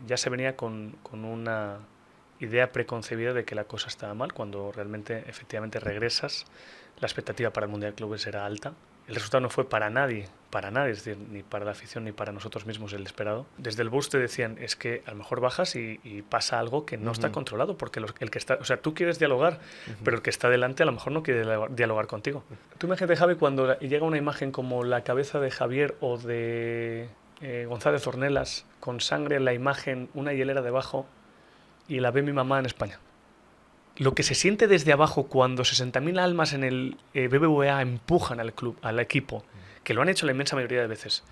ya se venía con una idea preconcebida de que la cosa estaba mal, cuando realmente efectivamente regresas, la expectativa para el Mundial de Clubes era alta. El resultado no fue para nadie, es decir, ni para la afición ni para nosotros mismos el esperado. Desde el bus te decían, es que a lo mejor bajas y pasa algo que no está controlado, porque el que está, o sea, tú quieres dialogar, pero el que está delante a lo mejor no quiere dialogar contigo. Tú imagínate, Javi, cuando llega una imagen como la cabeza de Javier o de González Ornelas, con sangre en la imagen, una hielera debajo, y la ve mi mamá en España. Lo que se siente desde abajo cuando 60.000 almas en el BBVA empujan al club, al equipo, que lo han hecho la inmensa mayoría de veces,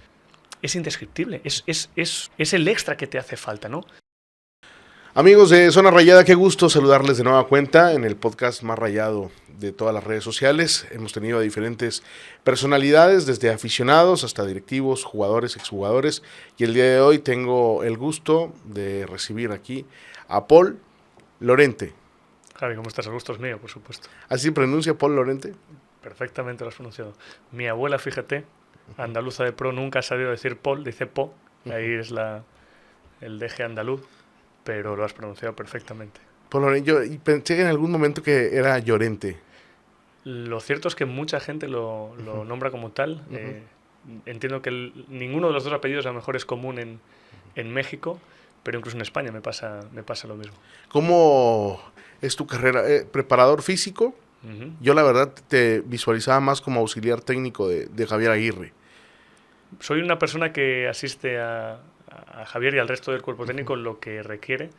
es indescriptible. Es el extra que te hace falta, ¿no? Amigos de Zona Rayada, qué gusto saludarles de nueva cuenta en el podcast más rayado de todas las redes sociales. Hemos tenido a diferentes personalidades, desde aficionados hasta directivos, jugadores, exjugadores. Y el día de hoy tengo el gusto de recibir aquí a Paul Lorente. Javi, ¿cómo estás? El gusto es mío, por supuesto. ¿Así pronuncia Paul Lorente? Perfectamente lo has pronunciado. Mi abuela, fíjate, andaluza de pro, nunca ha sabido decir Paul, dice Po. Ahí es el deje andaluz, pero lo has pronunciado perfectamente. Paul Lorente, yo pensé en algún momento que era Llorente. Lo cierto es que mucha gente lo nombra como tal. Entiendo que ninguno de los dos apellidos a lo mejor es común en México, pero incluso en España me pasa lo mismo. ¿Cómo es tu carrera? ¿Preparador físico? Yo la verdad te visualizaba más como auxiliar técnico de Javier Aguirre. Soy una persona que asiste a Javier y al resto del cuerpo técnico lo que requiere.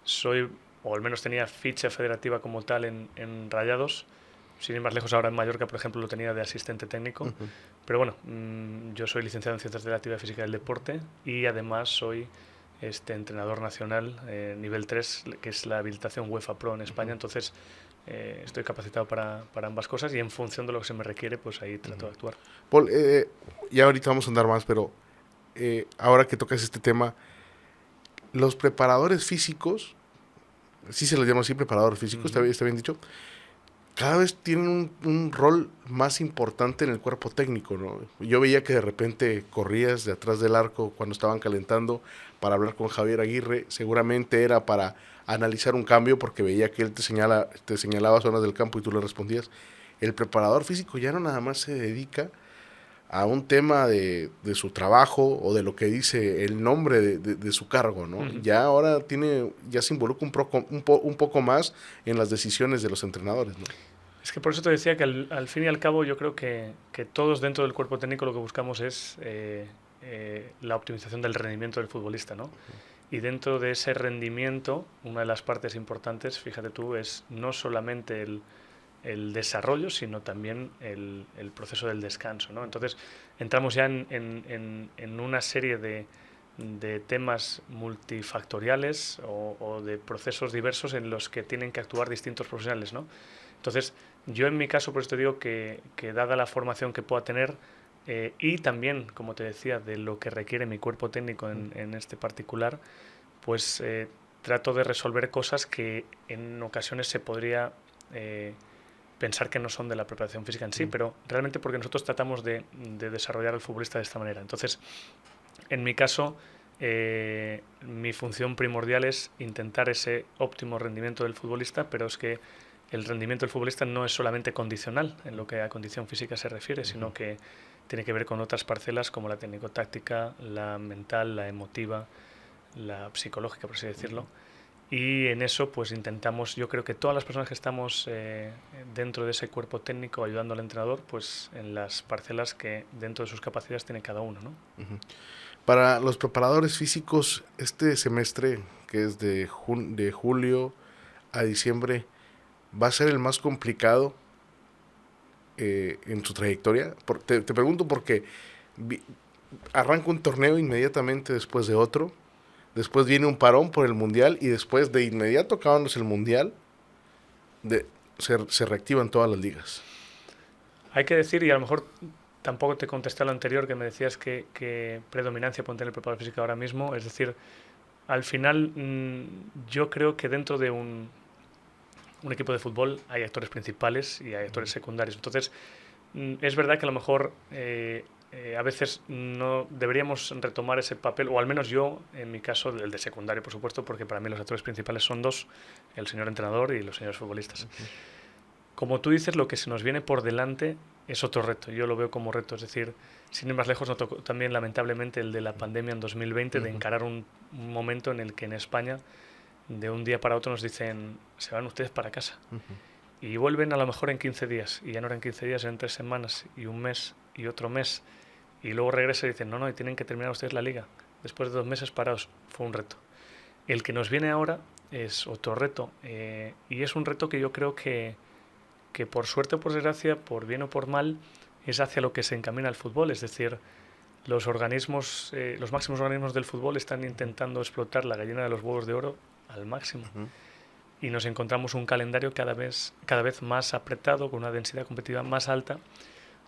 Soy, o al menos tenía ficha federativa como tal en Rayados. Sin ir más lejos, ahora en Mallorca, por ejemplo, lo tenía de asistente técnico. Pero bueno, yo soy licenciado en Ciencias de la Actividad Física y del Deporte y además soy entrenador nacional nivel 3, que es la habilitación UEFA Pro en España. Entonces, estoy capacitado para ambas cosas y en función de lo que se me requiere, pues ahí trato de actuar. Paul, ya ahorita vamos a andar más, pero ahora que tocas este tema, los preparadores físicos, sí se les llama así, preparadores físicos, está bien dicho, cada vez tienen un rol más importante en el cuerpo técnico, ¿no? Yo veía que de repente corrías de atrás del arco cuando estaban calentando para hablar con Javier Aguirre, seguramente era para analizar un cambio porque veía que él te señalaba zonas del campo y tú le respondías. El preparador físico ya no nada más se dedica a un tema de su trabajo o de lo que dice el nombre de su cargo, ¿no? Ya ahora ya se involucra un poco más en las decisiones de los entrenadores, ¿no? Es que por eso te decía que al fin y al cabo yo creo que todos dentro del cuerpo técnico lo que buscamos es la optimización del rendimiento del futbolista, ¿no? Y dentro de ese rendimiento, una de las partes importantes, fíjate tú, es no solamente el desarrollo, sino también el proceso del descanso, ¿no? Entonces, entramos ya en una serie de temas multifactoriales o de procesos diversos en los que tienen que actuar distintos profesionales, ¿no? Entonces, yo en mi caso, por eso te digo que dada la formación que pueda tener y también, como te decía, de lo que requiere mi cuerpo técnico en este particular, pues trato de resolver cosas que en ocasiones se podría pensar que no son de la preparación física en sí, pero realmente porque nosotros tratamos de desarrollar al futbolista de esta manera. Entonces, en mi caso, mi función primordial es intentar ese óptimo rendimiento del futbolista, pero es que el rendimiento del futbolista no es solamente condicional en lo que a condición física se refiere, sino que tiene que ver con otras parcelas como la técnico-táctica, la mental, la emotiva, la psicológica, por así decirlo. Y en eso pues intentamos, yo creo que todas las personas que estamos dentro de ese cuerpo técnico ayudando al entrenador, pues en las parcelas que dentro de sus capacidades tiene cada uno, ¿no? Para los preparadores físicos, este semestre, que es de julio a diciembre, ¿va a ser el más complicado en su trayectoria? Te pregunto porque arranca un torneo inmediatamente después de otro, después viene un parón por el Mundial y después de inmediato acabándose el Mundial, se reactivan todas las ligas. Hay que decir, y a lo mejor tampoco te contesté a lo anterior, que me decías que predominancia puede tener el preparador físico ahora mismo, es decir, al final yo creo que dentro de un equipo de fútbol hay actores principales y hay actores secundarios. Entonces, Es verdad que a lo mejor a veces no deberíamos retomar ese papel, o al menos yo, en mi caso, el de secundario, por supuesto, porque para mí los actores principales son dos, el señor entrenador y los señores futbolistas. Como tú dices, lo que se nos viene por delante es otro reto. Yo lo veo como reto. Es decir, sin ir más lejos, nos tocó también lamentablemente el de la pandemia en 2020, de encarar un momento en el que en España, de un día para otro, nos dicen, se van ustedes para casa. Y vuelven a lo mejor en 15 días. Y ya no eran 15 días, eran 3 semanas y un mes y otro mes. Y luego regresa y dicen, no, y tienen que terminar ustedes la liga. Después de 2 meses parados. Fue un reto. El que nos viene ahora es otro reto. Y es un reto que yo creo que por suerte o por desgracia, por bien o por mal, es hacia lo que se encamina el fútbol. Es decir, los organismos, los máximos organismos del fútbol están intentando explotar la gallina de los huevos de oro al máximo. Y nos encontramos un calendario cada vez más apretado, con una densidad competitiva más alta,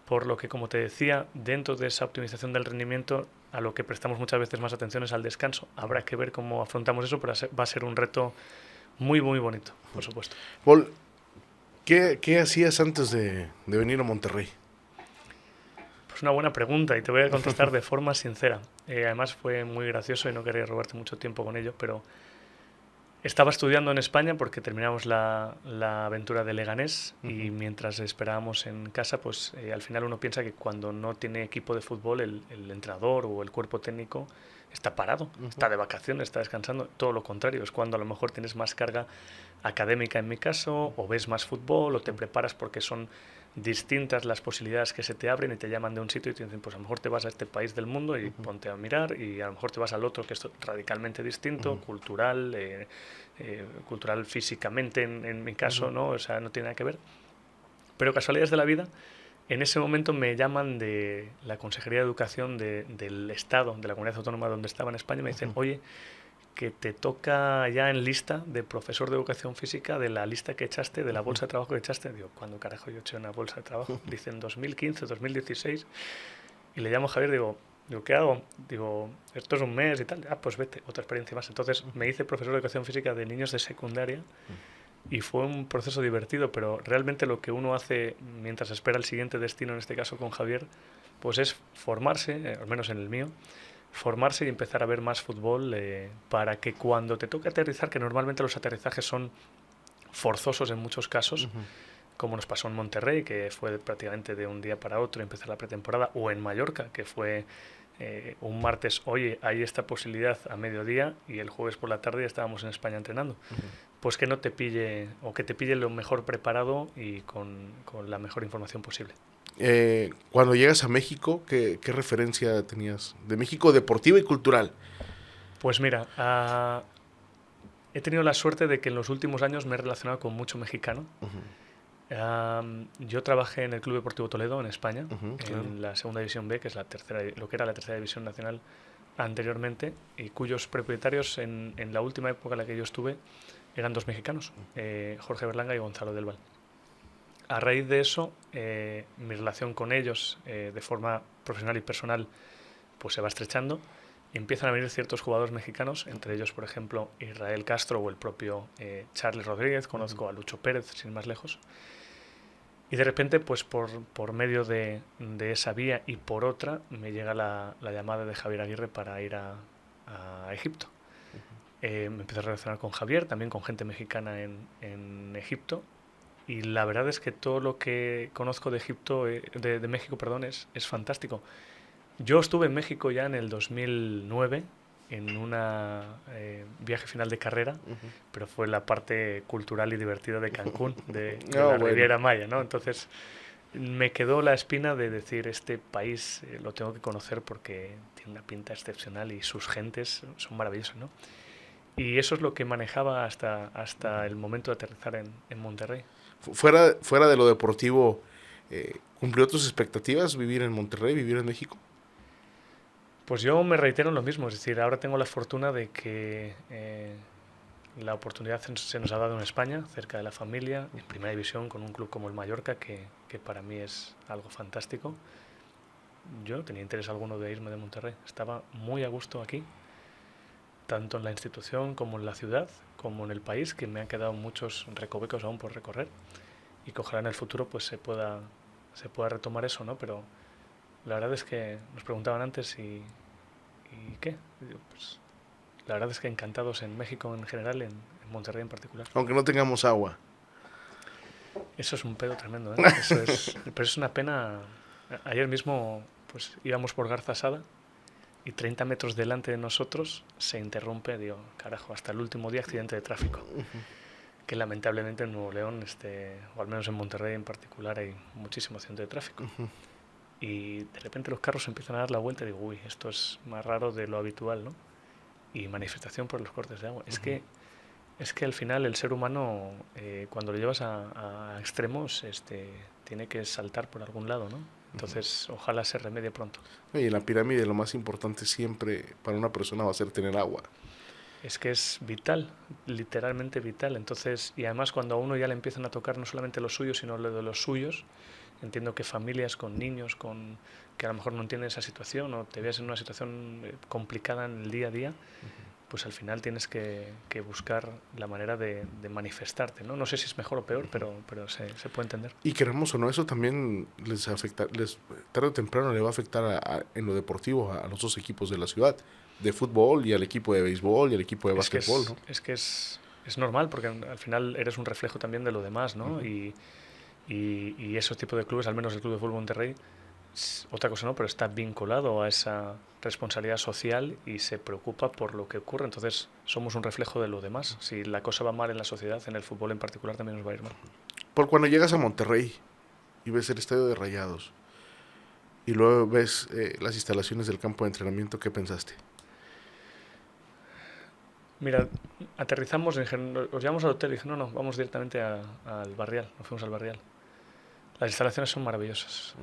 por lo que, como te decía, dentro de esa optimización del rendimiento, a lo que prestamos muchas veces más atención es al descanso. Habrá que ver cómo afrontamos eso, pero va a ser un reto muy, muy bonito, por supuesto. Paul, ¿qué hacías antes de venir a Monterrey? Pues una buena pregunta y te voy a contestar de forma sincera. Además fue muy gracioso y no quería robarte mucho tiempo con ello, pero estaba estudiando en España porque terminamos la aventura de Leganés y mientras esperábamos en casa, pues al final uno piensa que cuando no tiene equipo de fútbol, el entrenador o el cuerpo técnico está parado, está de vacaciones, está descansando. Todo lo contrario, es cuando a lo mejor tienes más carga académica en mi caso, o ves más fútbol, o te preparas porque son distintas las posibilidades que se te abren y te llaman de un sitio y te dicen, pues a lo mejor te vas a este país del mundo y ponte a mirar, y a lo mejor te vas al otro que es radicalmente distinto, cultural, cultural físicamente en mi caso, ¿no? O sea, no tiene nada que ver. Pero casualidades de la vida, en ese momento me llaman de la Consejería de Educación del Estado, de la comunidad autónoma donde estaba en España, y me dicen, oye, que te toca ya en lista de profesor de educación física, de la lista que echaste, de la bolsa de trabajo que echaste. Digo, ¿cuándo carajo yo eché una bolsa de trabajo? Dicen 2015, 2016. Y le llamo a Javier, digo, ¿qué hago? Digo, esto es un mes y tal. Ah, pues vete, otra experiencia más. Entonces me hice profesor de educación física de niños de secundaria y fue un proceso divertido, pero realmente lo que uno hace mientras espera el siguiente destino, en este caso con Javier, pues es formarse, al menos en el mío, formarse y empezar a ver más fútbol para que cuando te toque aterrizar, que normalmente los aterrizajes son forzosos en muchos casos, como nos pasó en Monterrey, que fue prácticamente de un día para otro empezar la pretemporada, o en Mallorca, que fue un martes, oye, hay esta posibilidad a mediodía, y el jueves por la tarde ya estábamos en España entrenando. Pues que no te pille, o que te pille lo mejor preparado y con la mejor información posible. Cuando llegas a México, ¿qué referencia tenías de México deportiva y cultural? Pues mira, he tenido la suerte de que en los últimos años me he relacionado con mucho mexicano. Yo trabajé en el Club Deportivo Toledo, en España, en la segunda división B, que es lo que era la tercera división nacional anteriormente, y cuyos propietarios en la última época en la que yo estuve eran dos mexicanos, Jorge Berlanga y Gonzalo del Val. A raíz de eso, mi relación con ellos de forma profesional y personal pues se va estrechando y empiezan a venir ciertos jugadores mexicanos, entre ellos, por ejemplo, Israel Castro o el propio Charles Rodríguez. Conozco a Lucho Pérez, sin más lejos. Y de repente, pues por medio de esa vía y por otra, me llega la llamada de Javier Aguirre para ir a Egipto. Me empecé a relacionar con Javier, también con gente mexicana en Egipto. Y la verdad es que todo lo que conozco de Egipto, de México, perdón, es fantástico. Yo estuve en México ya en el 2009 en un viaje final de carrera, pero fue la parte cultural y divertida de Cancún, de la Riviera Maya, ¿no? Entonces me quedó la espina de decir, este país lo tengo que conocer porque tiene una pinta excepcional y sus gentes son maravillosas, ¿no? Y eso es lo que manejaba hasta el momento de aterrizar en Monterrey. Fuera de lo deportivo, ¿cumplió tus expectativas vivir en Monterrey, vivir en México? Pues yo me reitero en lo mismo, es decir, ahora tengo la fortuna de que la oportunidad se nos ha dado en España, cerca de la familia, en primera división, con un club como el Mallorca, que para mí es algo fantástico. Yo no tenía interés alguno de irme de Monterrey, estaba muy a gusto aquí, tanto en la institución como en la ciudad, como en el país, que me han quedado muchos recovecos aún por recorrer, y que ojalá en el futuro pues se pueda pueda retomar eso, ¿no? Pero la verdad es que nos preguntaban antes y ¿qué? Y digo, pues la verdad es que encantados en México en general, en Monterrey en particular. Aunque no tengamos agua. Eso es un pedo tremendo, ¿eh? Pero es una pena. Ayer mismo pues íbamos por Garza Sada y 30 metros delante de nosotros se interrumpe, digo, carajo, hasta el último día accidente de tráfico. Que lamentablemente en Nuevo León, o al menos en Monterrey en particular, hay muchísimo accidente de tráfico. Y de repente los carros empiezan a dar la vuelta y digo, uy, esto es más raro de lo habitual, ¿no? Y manifestación por los cortes de agua. Es que al final el ser humano, cuando lo llevas a extremos, tiene que saltar por algún lado, ¿no? Entonces, ojalá se remedie pronto. Y en la pirámide lo más importante siempre para una persona va a ser tener agua. Es que es vital, literalmente vital. Entonces, y además cuando a uno ya le empiezan a tocar no solamente los suyos, sino lo de los suyos, entiendo que familias con niños, que a lo mejor no entienden esa situación o te veas en una situación complicada en el día a día, pues al final tienes que buscar la manera de manifestarte, ¿no? No sé si es mejor o peor, pero se puede entender. Y queramos o no, eso también tarde o temprano le va a afectar en lo deportivo a los dos equipos de la ciudad, de fútbol y al equipo de béisbol y al equipo de básquetbol, ¿no? Es normal, porque al final eres un reflejo también de lo demás, ¿no? Y esos tipos de clubes, al menos el Club de Fútbol Monterrey, otra cosa no, pero está vinculado a esa responsabilidad social y se preocupa por lo que ocurre. Entonces somos un reflejo de lo demás. Si la cosa va mal en la sociedad, en el fútbol en particular también nos va a ir mal. Por cuando llegas a Monterrey y ves el estadio de Rayados y luego ves las instalaciones del campo de entrenamiento, ¿qué pensaste? Mira, aterrizamos, os llevamos al hotel y dije, no, vamos directamente al Barrial. Nos fuimos al Barrial. Las instalaciones son maravillosas.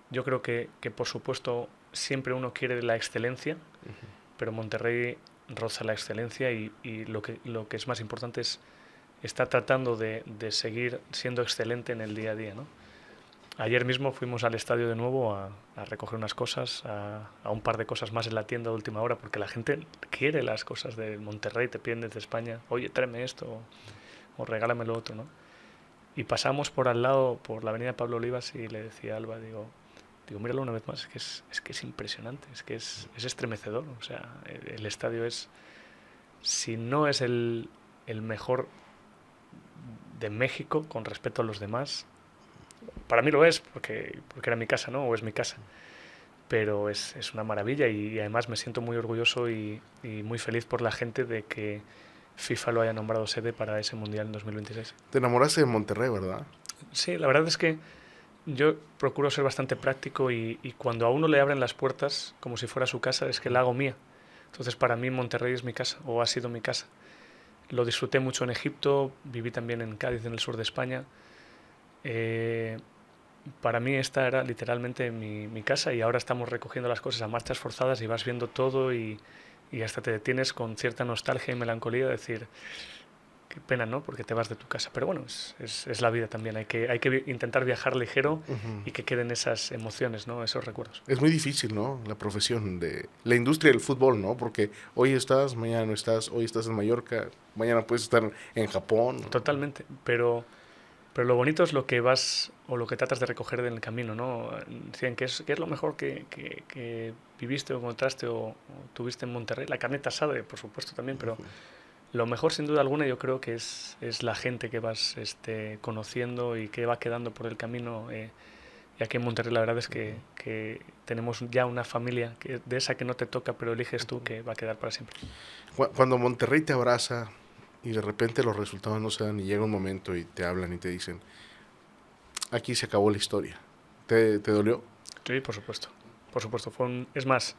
Yo creo que por supuesto siempre uno quiere la excelencia, pero Monterrey roza la excelencia y lo que es más importante es estar tratando de seguir siendo excelente en el día a día, ¿no? Ayer mismo fuimos al estadio de nuevo a recoger unas cosas, a un par de cosas más en la tienda de última hora, porque la gente quiere las cosas de Monterrey, te piden desde España, oye, tráeme esto o regálame lo otro, ¿no? Y pasamos por al lado, por la avenida Pablo Olivas, y le decía a Alba, digo, míralo una vez más, es que es impresionante, es que es estremecedor. O sea, el estadio es, si no es el mejor de México con respecto a los demás, para mí lo es, porque era mi casa, ¿no? O es mi casa. Pero es una maravilla y además me siento muy orgulloso y muy feliz por la gente de que FIFA lo haya nombrado sede para ese Mundial en 2026. Te enamoraste de Monterrey, ¿verdad? Sí, la verdad es que yo procuro ser bastante práctico y cuando a uno le abren las puertas como si fuera su casa, es que la hago mía. Entonces para mí Monterrey es mi casa o ha sido mi casa. Lo disfruté mucho en Egipto, viví también en Cádiz, en el sur de España. Para mí esta era literalmente mi casa y ahora estamos recogiendo las cosas a marchas forzadas y vas viendo todo y hasta te detienes con cierta nostalgia y melancolía de decir, qué pena, ¿no? Porque te vas de tu casa. Pero bueno, es la vida también. Hay que intentar viajar ligero y que queden esas emociones, ¿no? Esos recuerdos. Es muy difícil, ¿no? La profesión de la industria del fútbol, ¿no? Porque hoy estás, mañana no estás, hoy estás en Mallorca, mañana puedes estar en Japón. Totalmente. Pero lo bonito es lo que vas o lo que tratas de recoger en el camino, ¿no? Decían, ¿qué es lo mejor que viviste o encontraste o tuviste en Monterrey? La carneta asada, por supuesto, también, pero lo mejor, sin duda alguna, yo creo que es la gente que vas conociendo y que va quedando por el camino. Y aquí en Monterrey la verdad es que tenemos ya una familia de esa que no te toca, pero eliges tú, que va a quedar para siempre. Cuando Monterrey te abraza y de repente los resultados no se dan y llega un momento y te hablan y te dicen, aquí se acabó la historia, ¿te dolió? Sí, por supuesto. Por supuesto. Es más,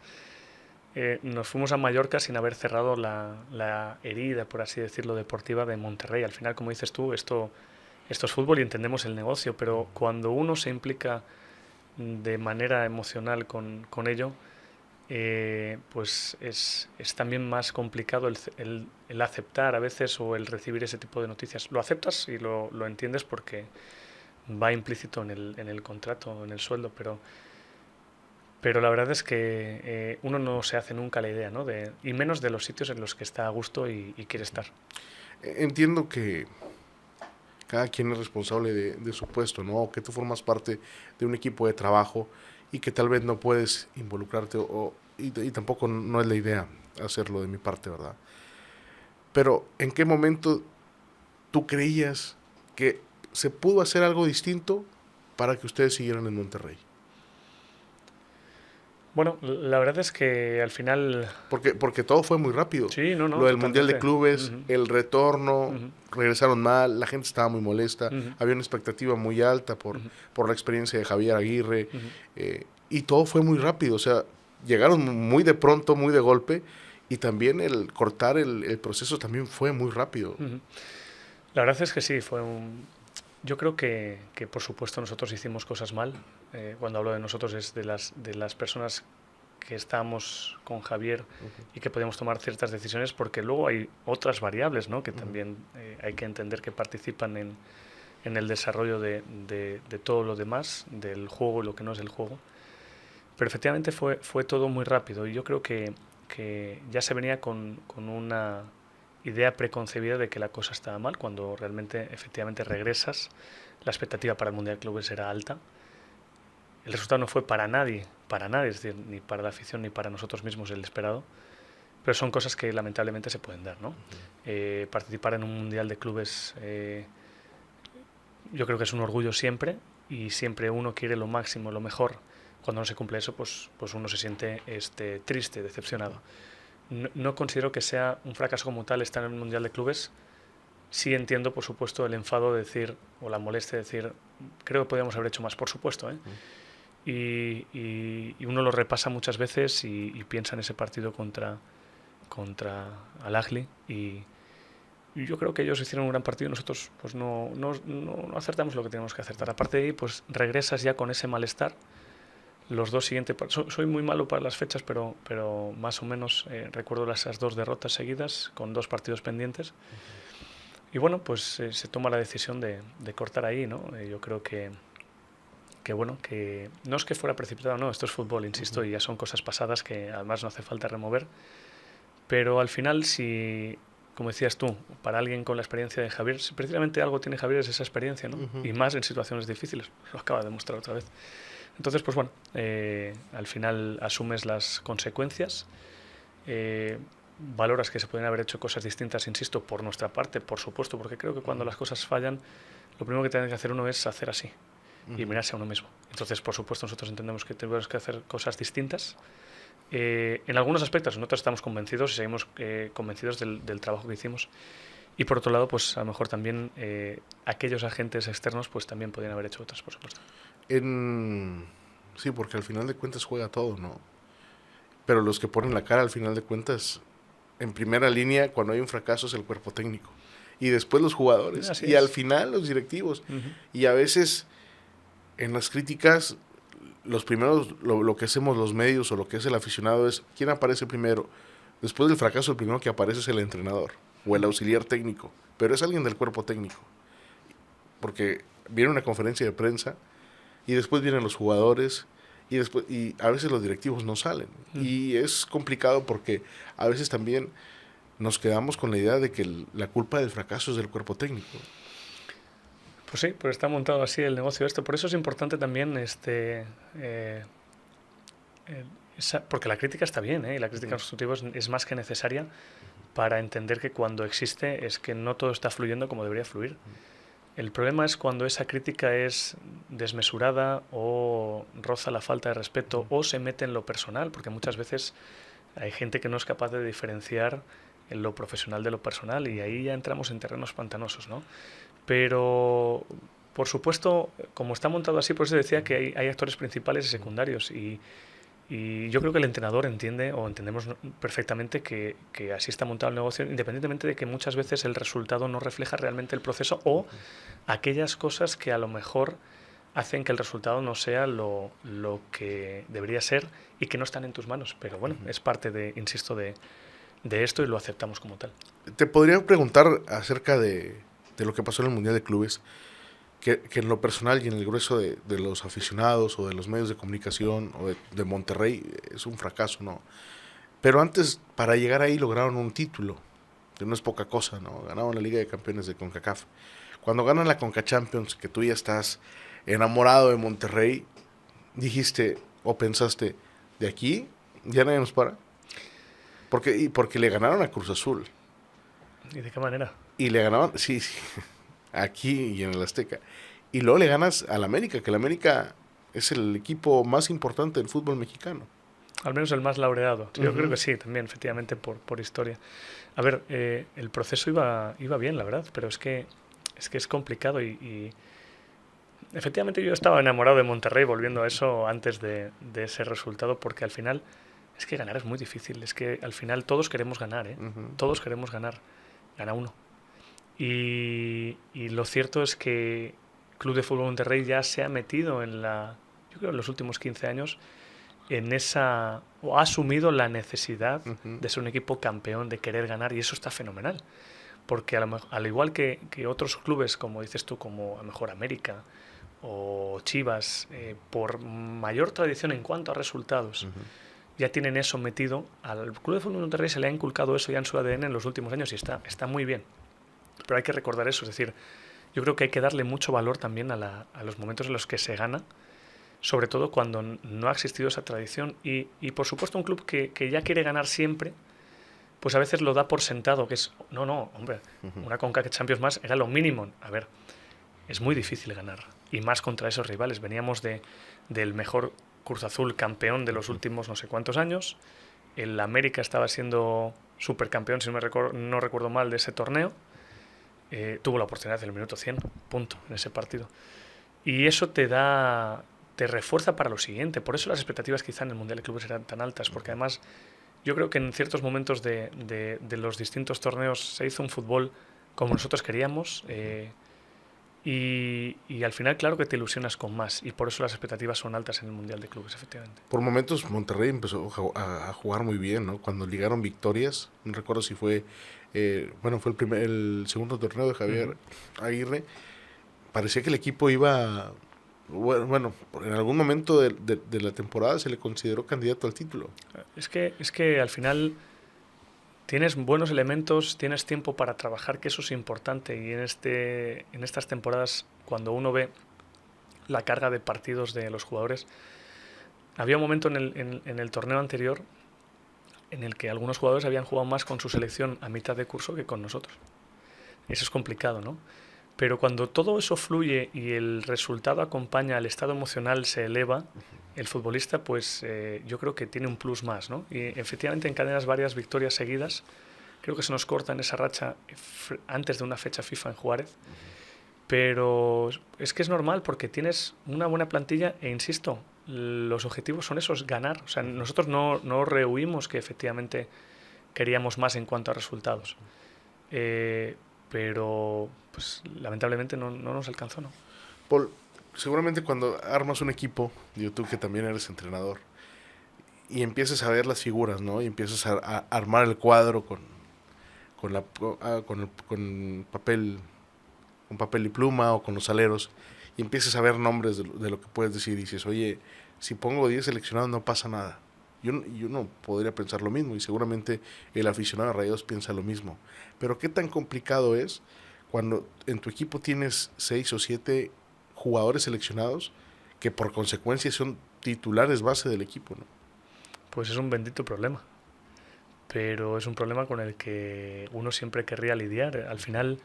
nos fuimos a Mallorca sin haber cerrado la herida, por así decirlo, deportiva de Monterrey. Al final, como dices tú, esto es fútbol y entendemos el negocio, pero cuando uno se implica de manera emocional con ello, pues es también más complicado el aceptar a veces o el recibir ese tipo de noticias. Lo aceptas y lo entiendes porque va implícito en el contrato, en el sueldo, pero la verdad es que uno no se hace nunca la idea, ¿no? Y menos de los sitios en los que está a gusto y quiere estar. Entiendo que cada quien es responsable de su puesto, ¿no? O que tú formas parte de un equipo de trabajo y que tal vez no puedes involucrarte y tampoco no es la idea hacerlo de mi parte, ¿verdad? Pero ¿en qué momento tú creías que se pudo hacer algo distinto para que ustedes siguieran en Monterrey? Bueno, la verdad es que al final... Porque todo fue muy rápido. Sí, no, Lo del Mundial de totalmente. Clubes, el retorno, Ujú, regresaron mal, la gente estaba muy molesta, ujú, había una expectativa muy alta ujú, por la experiencia de Javier Aguirre, ujú. y todo fue muy rápido, o sea, llegaron muy de pronto, muy de golpe, y también el cortar el proceso también fue muy rápido. Ujú. La verdad es que sí, yo creo que por supuesto nosotros hicimos cosas mal. Cuando hablo de nosotros es de las personas que estábamos con Javier y que podíamos tomar ciertas decisiones, porque luego hay otras variables, ¿no? Que también hay que entender que participan en el desarrollo de todo lo demás, del juego y lo que no es el juego. Pero efectivamente fue todo muy rápido y yo creo que ya se venía con una idea preconcebida de que la cosa estaba mal, cuando realmente efectivamente regresas, la expectativa para el Mundial de Clubes era alta. El resultado no fue para nadie, es decir, ni para la afición ni para nosotros mismos el esperado, pero son cosas que lamentablemente se pueden dar, ¿no? Participar en un Mundial de Clubes yo creo que es un orgullo siempre, y siempre uno quiere lo máximo, lo mejor. Cuando no se cumple eso, pues uno se siente triste, decepcionado. No considero que sea un fracaso como tal estar en el Mundial de Clubes. Sí entiendo, por supuesto, el enfado de decir, o la molestia de decir, creo que podríamos haber hecho más, por supuesto, ¿eh? Y uno lo repasa muchas veces y piensa en ese partido contra Al Ahly, y yo creo que ellos hicieron un gran partido y nosotros pues no acertamos lo que teníamos que acertar. Aparte de ahí, pues regresas ya con ese malestar. Los dos siguientes... Soy muy malo para las fechas, pero más o menos recuerdo esas 2 derrotas seguidas con 2 partidos pendientes. Y bueno, pues se toma la decisión de cortar ahí, ¿no? Yo creo que bueno, que no es que fuera precipitado, no, esto es fútbol, insisto, y ya son cosas pasadas que además no hace falta remover. Pero al final, si, como decías tú, para alguien con la experiencia de Javier, si precisamente algo tiene Javier es esa experiencia, ¿no? Y más en situaciones difíciles, lo acaba de demostrar otra vez. Entonces, pues bueno, al final asumes las consecuencias, valoras que se pueden haber hecho cosas distintas, insisto, por nuestra parte, por supuesto, porque creo que cuando las cosas fallan, lo primero que tiene que hacer uno es hacer así y mirarse a uno mismo. Entonces, por supuesto, nosotros entendemos que tenemos que hacer cosas distintas. En algunos aspectos nosotros estamos convencidos y seguimos convencidos del trabajo que hicimos, y por otro lado pues a lo mejor también aquellos agentes externos pues también podrían haber hecho otras, por supuesto. Sí, porque al final de cuentas juega todo, ¿no? Pero los que ponen la cara al final de cuentas, en primera línea, cuando hay un fracaso, es el cuerpo técnico, y después los jugadores, Así y es. al final los directivos. Y a veces en las críticas, los primeros, lo que hacemos los medios o lo que es el aficionado es, ¿quién aparece primero? Después del fracaso, el primero que aparece es el entrenador o el auxiliar técnico, pero es alguien del cuerpo técnico, porque viene una conferencia de prensa y después vienen los jugadores y a veces los directivos no salen. Y es complicado porque a veces también nos quedamos con la idea de que la culpa del fracaso es del cuerpo técnico. Pues sí, pero está montado así el negocio esto. Por eso es importante también porque la crítica está bien, y la crítica constructiva es más que necesaria para entender que cuando existe es que no todo está fluyendo como debería fluir. El problema es cuando esa crítica es desmesurada o roza la falta de respeto o se mete en lo personal, porque muchas veces hay gente que no es capaz de diferenciar en lo profesional de lo personal, y ahí ya entramos en terrenos pantanosos, ¿no? Pero, por supuesto, como está montado así, por eso decía que hay actores principales y secundarios, y yo creo que el entrenador entiende, o entendemos perfectamente, que así está montado el negocio, independientemente de que muchas veces el resultado no refleja realmente el proceso o aquellas cosas que a lo mejor hacen que el resultado no sea lo que debería ser y que no están en tus manos. Pero bueno, es parte insisto, de esto, y lo aceptamos como tal. Te podría preguntar acerca de lo que pasó en el Mundial de Clubes, que en lo personal y en el grueso de los aficionados o de los medios de comunicación o de Monterrey es un fracaso, ¿no? Pero antes, para llegar ahí, lograron un título. que no es poca cosa, ¿no? Ganaron la Liga de Campeones de CONCACAF. Cuando ganan la CONCA Champions, que tú ya estás enamorado de Monterrey, dijiste o pensaste, de aquí ya nadie nos para. Porque le ganaron a Cruz Azul. ¿Y de qué manera? Y le ganaban, sí, sí, aquí y en el Azteca. Y luego le ganas al América, que el América es el equipo más importante del fútbol mexicano. Al menos el más laureado. Yo creo Ujú. que sí, también, efectivamente, por historia. A ver, el proceso iba bien, la verdad, pero es complicado y efectivamente yo estaba enamorado de Monterrey, volviendo a eso antes de ese resultado, porque al final es que ganar es muy difícil. Es que al final todos queremos ganar, ¿eh? Ujú. Todos queremos ganar. Gana uno. Y lo cierto es que Club de Fútbol Monterrey ya se ha metido yo creo en los últimos 15 años, o ha asumido la necesidad Ujú. de ser un equipo campeón, de querer ganar, y eso está fenomenal. Porque al igual que otros clubes, como dices tú, como a lo mejor América o Chivas, por mayor tradición en cuanto a resultados, Ujú. ya tienen eso metido, al Club de Fútbol Monterrey se le ha inculcado eso ya en su ADN en los últimos años y está muy bien. Pero hay que recordar eso, es decir, yo creo que hay que darle mucho valor también a los momentos en los que se gana, sobre todo cuando no ha existido esa tradición. Y por supuesto un club que ya quiere ganar siempre, pues a veces lo da por sentado, que es, no, hombre, una CONCACAF Champions más era lo mínimo. A ver, es muy difícil ganar, y más contra esos rivales. Veníamos del mejor Cruz Azul campeón de los últimos no sé cuántos años, el América estaba siendo supercampeón, si no recuerdo mal, de ese torneo. Tuvo la oportunidad del minuto 100, punto, en ese partido. Y eso te refuerza para lo siguiente. Por eso las expectativas quizá en el Mundial de Clubes eran tan altas, porque además yo creo que en ciertos momentos de los distintos torneos se hizo un fútbol como nosotros queríamos, y al final claro que te ilusionas con más, y por eso las expectativas son altas en el Mundial de Clubes, efectivamente. Por momentos Monterrey empezó a jugar muy bien, ¿no? Cuando ligaron victorias, no recuerdo si fue, bueno, fue el segundo torneo de Javier Aguirre, parecía que el equipo iba, bueno, en algún momento de la temporada se le consideró candidato al título. Es que al final tienes buenos elementos, tienes tiempo para trabajar, que eso es importante. Y en estas temporadas, cuando uno ve la carga de partidos de los jugadores, había un momento en el torneo anterior en el que algunos jugadores habían jugado más con su selección a mitad de curso que con nosotros. Eso es complicado, ¿no? Pero cuando todo eso fluye y el resultado acompaña, el estado emocional se eleva, el futbolista, pues yo creo que tiene un plus más, ¿no? Y efectivamente encadenas varias victorias seguidas. Creo que se nos corta en esa racha antes de una fecha FIFA en Juárez. Pero es que es normal porque tienes una buena plantilla e insisto, los objetivos son esos, ganar. O sea, nosotros no rehuimos que efectivamente queríamos más en cuanto a resultados. Pero pues lamentablemente no nos alcanzó, ¿no? Paul, seguramente cuando armas un equipo, digo tú que también eres entrenador, y empiezas a ver las figuras, ¿no? Y empiezas a armar el cuadro con papel y pluma o con los aleros, y empiezas a ver nombres de lo que puedes decir, y dices, oye, si pongo 10 seleccionados no pasa nada. Yo no podría pensar lo mismo, y seguramente el aficionado a Rayados piensa lo mismo. Pero qué tan complicado es cuando en tu equipo tienes 6 o 7 jugadores seleccionados que por consecuencia son titulares base del equipo, ¿no? Pues es un bendito problema. Pero es un problema con el que uno siempre querría lidiar. Al final,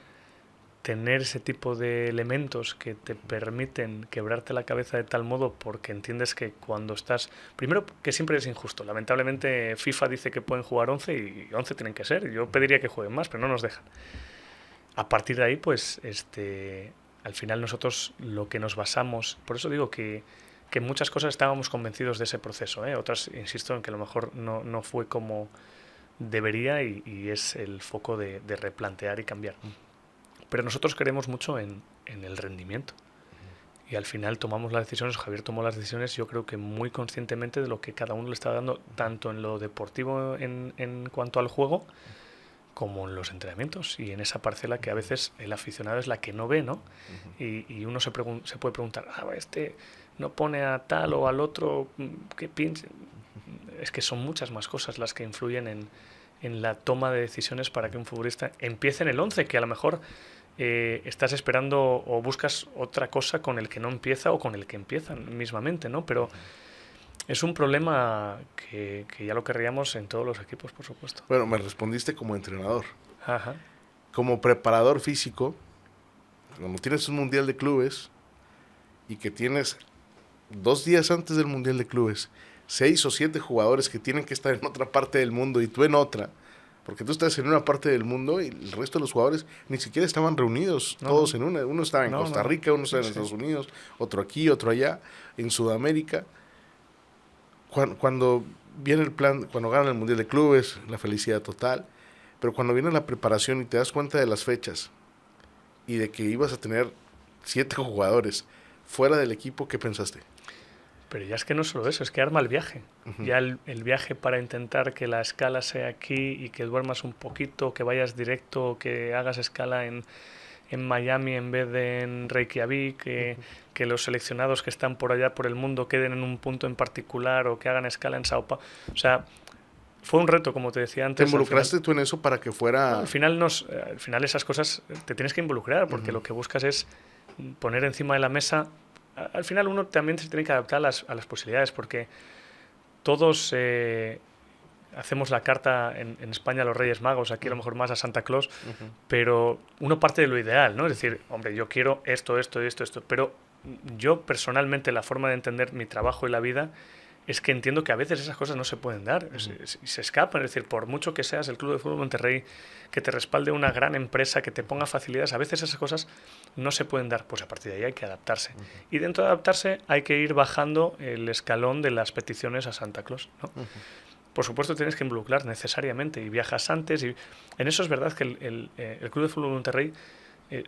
tener ese tipo de elementos que te permiten quebrarte la cabeza de tal modo porque entiendes que cuando estás... Primero, que siempre es injusto. Lamentablemente, FIFA dice que pueden jugar 11 y 11 tienen que ser. Yo pediría que jueguen más, pero no nos dejan. A partir de ahí, pues, al final nosotros lo que nos basamos... Por eso digo que en muchas cosas estábamos convencidos de ese proceso, ¿eh? Otras, insisto, en que a lo mejor no fue como debería y es el foco de replantear y cambiar. Pero nosotros creemos mucho en el rendimiento. Y al final tomamos las decisiones, Javier tomó las decisiones, yo creo que muy conscientemente de lo que cada uno le estaba dando, tanto en lo deportivo en cuanto al juego, como en los entrenamientos y en esa parcela que a veces el aficionado es la que no ve, ¿no? Y uno se puede preguntar, este no pone a tal o al otro, ¿qué pinche? Es que son muchas más cosas las que influyen en la toma de decisiones para que un futbolista empiece en el 11, que a lo mejor estás esperando o buscas otra cosa con el que no empieza o con el que empieza mismamente, ¿no? Pero es un problema que ya lo querríamos en todos los equipos, por supuesto. Bueno, me respondiste como entrenador. Ajá. Como preparador físico, cuando tienes un mundial de clubes y que tienes 2 días antes del mundial de clubes 6 o 7 jugadores que tienen que estar en otra parte del mundo y tú en otra, porque tú estás en una parte del mundo y el resto de los jugadores ni siquiera estaban reunidos, todos en una. Uno estaba en Costa Rica, uno estaba en Estados Unidos, otro aquí, otro allá, en Sudamérica. Cuando viene el plan, cuando ganan el mundial de clubes, la felicidad total, pero cuando viene la preparación y te das cuenta de las fechas y de que ibas a tener 7 jugadores fuera del equipo, ¿qué pensaste? Pero ya es que no solo eso, es que arma el viaje. Uh-huh. Ya el viaje para intentar que la escala sea aquí y que duermas un poquito, que vayas directo, que hagas escala en Miami en vez de en Reykjavik, que los seleccionados que están por allá por el mundo queden en un punto en particular o que hagan escala en Sao Paulo. O sea, fue un reto, como te decía antes. ¿Te involucraste tú en eso para que fuera...? No, al final esas cosas te tienes que involucrar porque lo que buscas es poner encima de la mesa. Al final uno también se tiene que adaptar a las posibilidades porque todos hacemos la carta en España a los Reyes Magos, aquí a lo mejor más a Santa Claus, pero uno parte de lo ideal, ¿no? Es decir, hombre, yo quiero esto, pero yo personalmente la forma de entender mi trabajo y la vida es que entiendo que a veces esas cosas no se pueden dar, se escapan. Es decir, por mucho que seas el Club de Fútbol Monterrey, que te respalde una gran empresa, que te ponga facilidades, a veces esas cosas no se pueden dar. Pues a partir de ahí hay que adaptarse. Y dentro de adaptarse hay que ir bajando el escalón de las peticiones a Santa Claus, ¿no? Por supuesto tienes que involucrar necesariamente y viajas antes. Y en eso es verdad que el Club de Fútbol Monterrey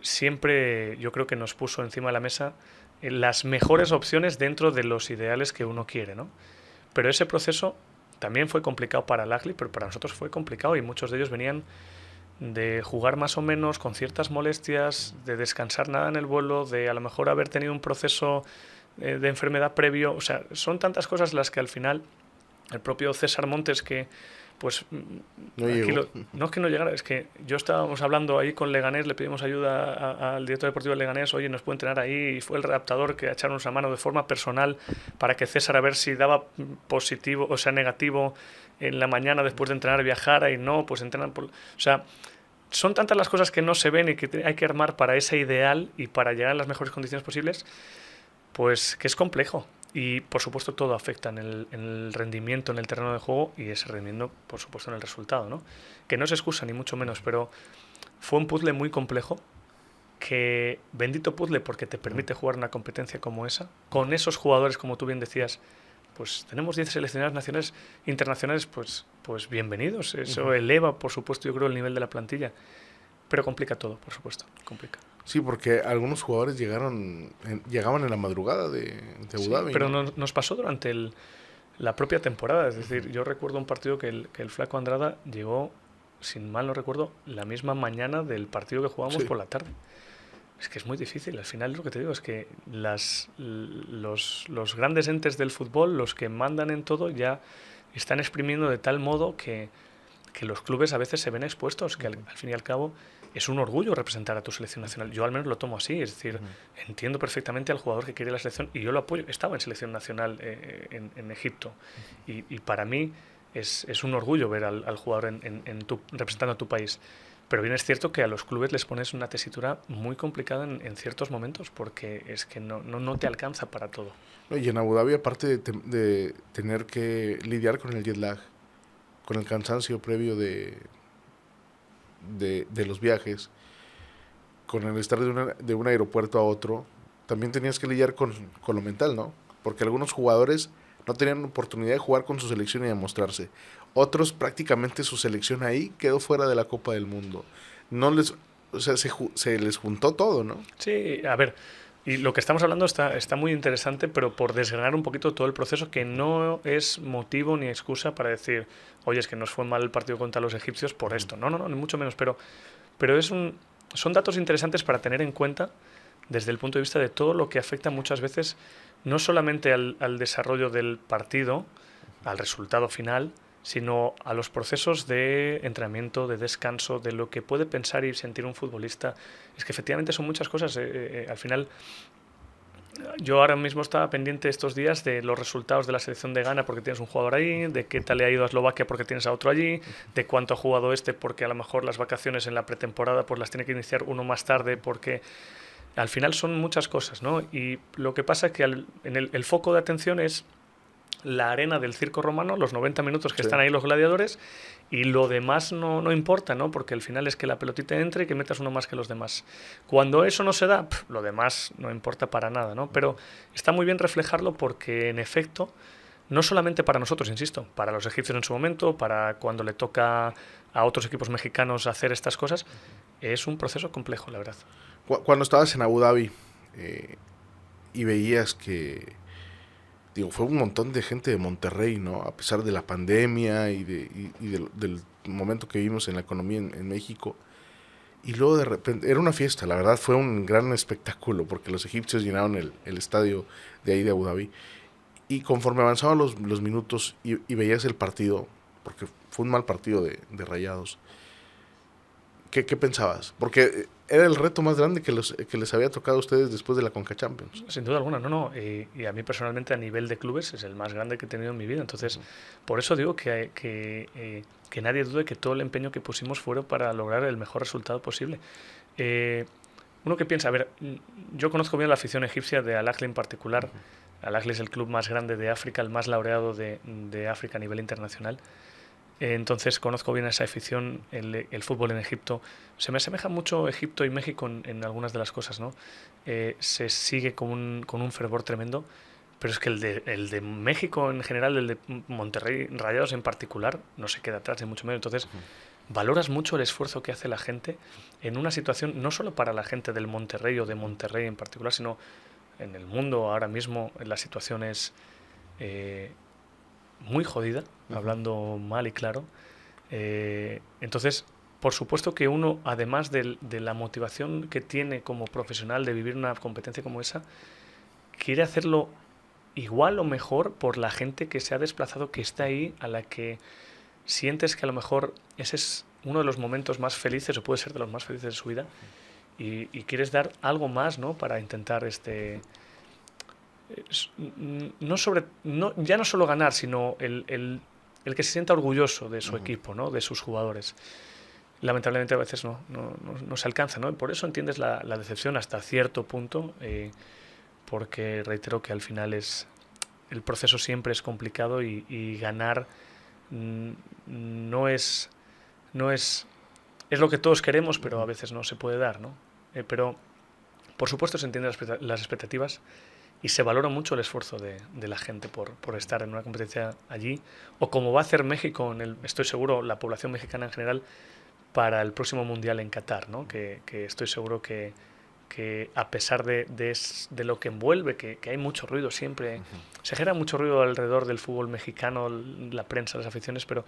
siempre yo creo que nos puso encima de la mesa las mejores opciones dentro de los ideales que uno quiere, ¿no? Pero ese proceso también fue complicado para el Agli, pero para nosotros fue complicado y muchos de ellos venían de jugar más o menos con ciertas molestias, de descansar nada en el vuelo, de a lo mejor haber tenido un proceso de enfermedad previo. O sea, son tantas cosas las que al final el propio César Montes, que pues no es que no llegara, es que yo estábamos hablando ahí con Leganés, le pedimos ayuda al director deportivo de Leganés, oye, nos puede entrenar ahí, y fue el redactador que echaron a mano de forma personal para que César a ver si daba positivo, o sea, negativo en la mañana después de entrenar, viajara y no, pues entrenan por... O sea, son tantas las cosas que no se ven y que hay que armar para ese ideal y para llegar a las mejores condiciones posibles, pues que es complejo. Y, por supuesto, todo afecta en el rendimiento, en el terreno de juego y ese rendimiento, por supuesto, en el resultado, ¿no? Que no es excusa, ni mucho menos, pero fue un puzzle muy complejo que, bendito puzzle, porque te permite jugar una competencia como esa, con esos jugadores, como tú bien decías, pues tenemos 10 seleccionados nacionales, internacionales, pues bienvenidos. Eso eleva, por supuesto, yo creo, el nivel de la plantilla. Pero complica todo, por supuesto, complica. Sí, porque algunos jugadores llegaban en la madrugada de Abu Dhabi. Sí, pero nos pasó durante la propia temporada. Es decir, yo recuerdo un partido que el Flaco Andrada llegó, sin mal no recuerdo, la misma mañana del partido que jugábamos por la tarde. Es que es muy difícil. Al final lo que te digo es que los grandes entes del fútbol, los que mandan en todo, ya están exprimiendo de tal modo que los clubes a veces se ven expuestos, que al fin y al cabo es un orgullo representar a tu selección nacional. Yo al menos lo tomo así, es decir, entiendo perfectamente al jugador que quiere la selección y yo lo apoyo. Estaba en selección nacional en Egipto y para mí es un orgullo ver al jugador representando a tu país. Pero bien es cierto que a los clubes les pones una tesitura muy complicada en ciertos momentos porque es que no te alcanza para todo. Y en Abu Dhabi, aparte de tener que lidiar con el jet lag, con el cansancio previo de los viajes, con el estar de un aeropuerto a otro, también tenías que lidiar con lo mental, ¿no? Porque algunos jugadores no tenían oportunidad de jugar con su selección y demostrarse. Otros prácticamente su selección ahí quedó fuera de la Copa del Mundo. Se les juntó todo, ¿no? Sí, a ver, y lo que estamos hablando está muy interesante, pero por desgranar un poquito todo el proceso, que no es motivo ni excusa para decir, oye, es que nos fue mal el partido contra los egipcios por esto. No, ni mucho menos, pero son datos interesantes para tener en cuenta desde el punto de vista de todo lo que afecta muchas veces, no solamente al desarrollo del partido, al resultado final, sino a los procesos de entrenamiento, de descanso, de lo que puede pensar y sentir un futbolista. Es que efectivamente son muchas cosas. Al final, yo ahora mismo estaba pendiente estos días de los resultados de la selección de Ghana porque tienes un jugador ahí, de qué tal le ha ido a Eslovaquia porque tienes a otro allí, de cuánto ha jugado este porque a lo mejor las vacaciones en la pretemporada pues las tiene que iniciar uno más tarde porque al final son muchas cosas, ¿no? Y lo que pasa es que el foco de atención es la arena del circo romano, los 90 minutos que están ahí los gladiadores, y lo demás no importa, ¿no? Porque al final es que la pelotita entre y que metas uno más que los demás. Cuando eso no se da, lo demás no importa para nada, ¿no? Pero está muy bien reflejarlo porque, en efecto, no solamente para nosotros, insisto, para los egipcios en su momento, para cuando le toca a otros equipos mexicanos hacer estas cosas, es un proceso complejo, la verdad. Cuando estabas en Abu Dhabi y veías que, digo, fue un montón de gente de Monterrey, ¿no? A pesar de la pandemia y del momento que vivimos en la economía en México. Y luego de repente, era una fiesta, la verdad fue un gran espectáculo porque los egipcios llenaron el estadio de ahí de Abu Dhabi. Y conforme avanzaban los minutos y veías el partido, porque fue un mal partido de Rayados, ¿qué pensabas? Porque era el reto más grande que les había tocado a ustedes después de la Conca Champions. Sin duda alguna, no. Y a mí personalmente a nivel de clubes es el más grande que he tenido en mi vida. Entonces, por eso digo que nadie dude que todo el empeño que pusimos fuera para lograr el mejor resultado posible. Uno que piensa, a ver, yo conozco bien la afición egipcia de Al Ahly en particular. Al Ahly es el club más grande de África, el más laureado de África a nivel internacional. Entonces conozco bien esa afición, el fútbol en Egipto. Se me asemeja mucho Egipto y México en algunas de las cosas, ¿no? Se sigue con un fervor tremendo, pero es que el de México en general, el de Monterrey Rayados en particular, no se queda atrás, ni mucho menos. Entonces, valoras mucho el esfuerzo que hace la gente en una situación, no solo para la gente del Monterrey o de Monterrey en particular, sino en el mundo ahora mismo la situación es muy jodida, hablando mal y claro. Entonces, por supuesto que uno, además de la motivación que tiene como profesional de vivir una competencia como esa, quiere hacerlo igual o mejor por la gente que se ha desplazado, que está ahí, a la que sientes que a lo mejor ese es uno de los momentos más felices, o puede ser de los más felices de su vida, y quieres dar algo más, ¿no? Para intentar ya no solo ganar, sino el que se sienta orgulloso de su equipo, ¿no? De sus jugadores. Lamentablemente a veces no se alcanza, ¿no? Y por eso entiendes la decepción hasta cierto punto, porque reitero que al final el proceso siempre es complicado y ganar es lo que todos queremos, pero a veces no se puede dar, ¿no? Pero por supuesto se entienden las expectativas y se valora mucho el esfuerzo de la gente por estar en una competencia allí, o como va a hacer México, estoy seguro, la población mexicana en general, para el próximo Mundial en Qatar, ¿no? Que estoy seguro que a pesar de lo que envuelve, que hay mucho ruido siempre, se genera mucho ruido alrededor del fútbol mexicano, la prensa, las aficiones, pero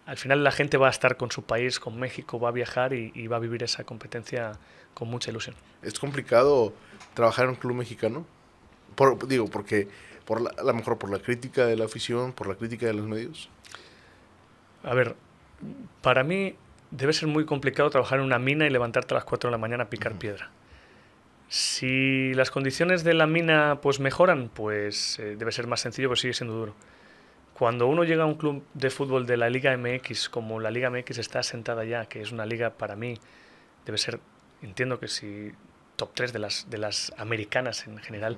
al final la gente va a estar con su país, con México, va a viajar y va a vivir esa competencia con mucha ilusión. ¿Es complicado trabajar en un club mexicano? Porque a lo mejor por la crítica de la afición, por la crítica de los medios. A ver, para mí debe ser muy complicado trabajar en una mina y levantarte a las 4 de la mañana a picar piedra. Si las condiciones de la mina pues mejoran, pues debe ser más sencillo, pero sigue siendo duro. Cuando uno llega a un club de fútbol de la Liga MX, como la Liga MX está asentada ya, que es una liga para mí, debe ser, entiendo que si top 3 de las americanas en general,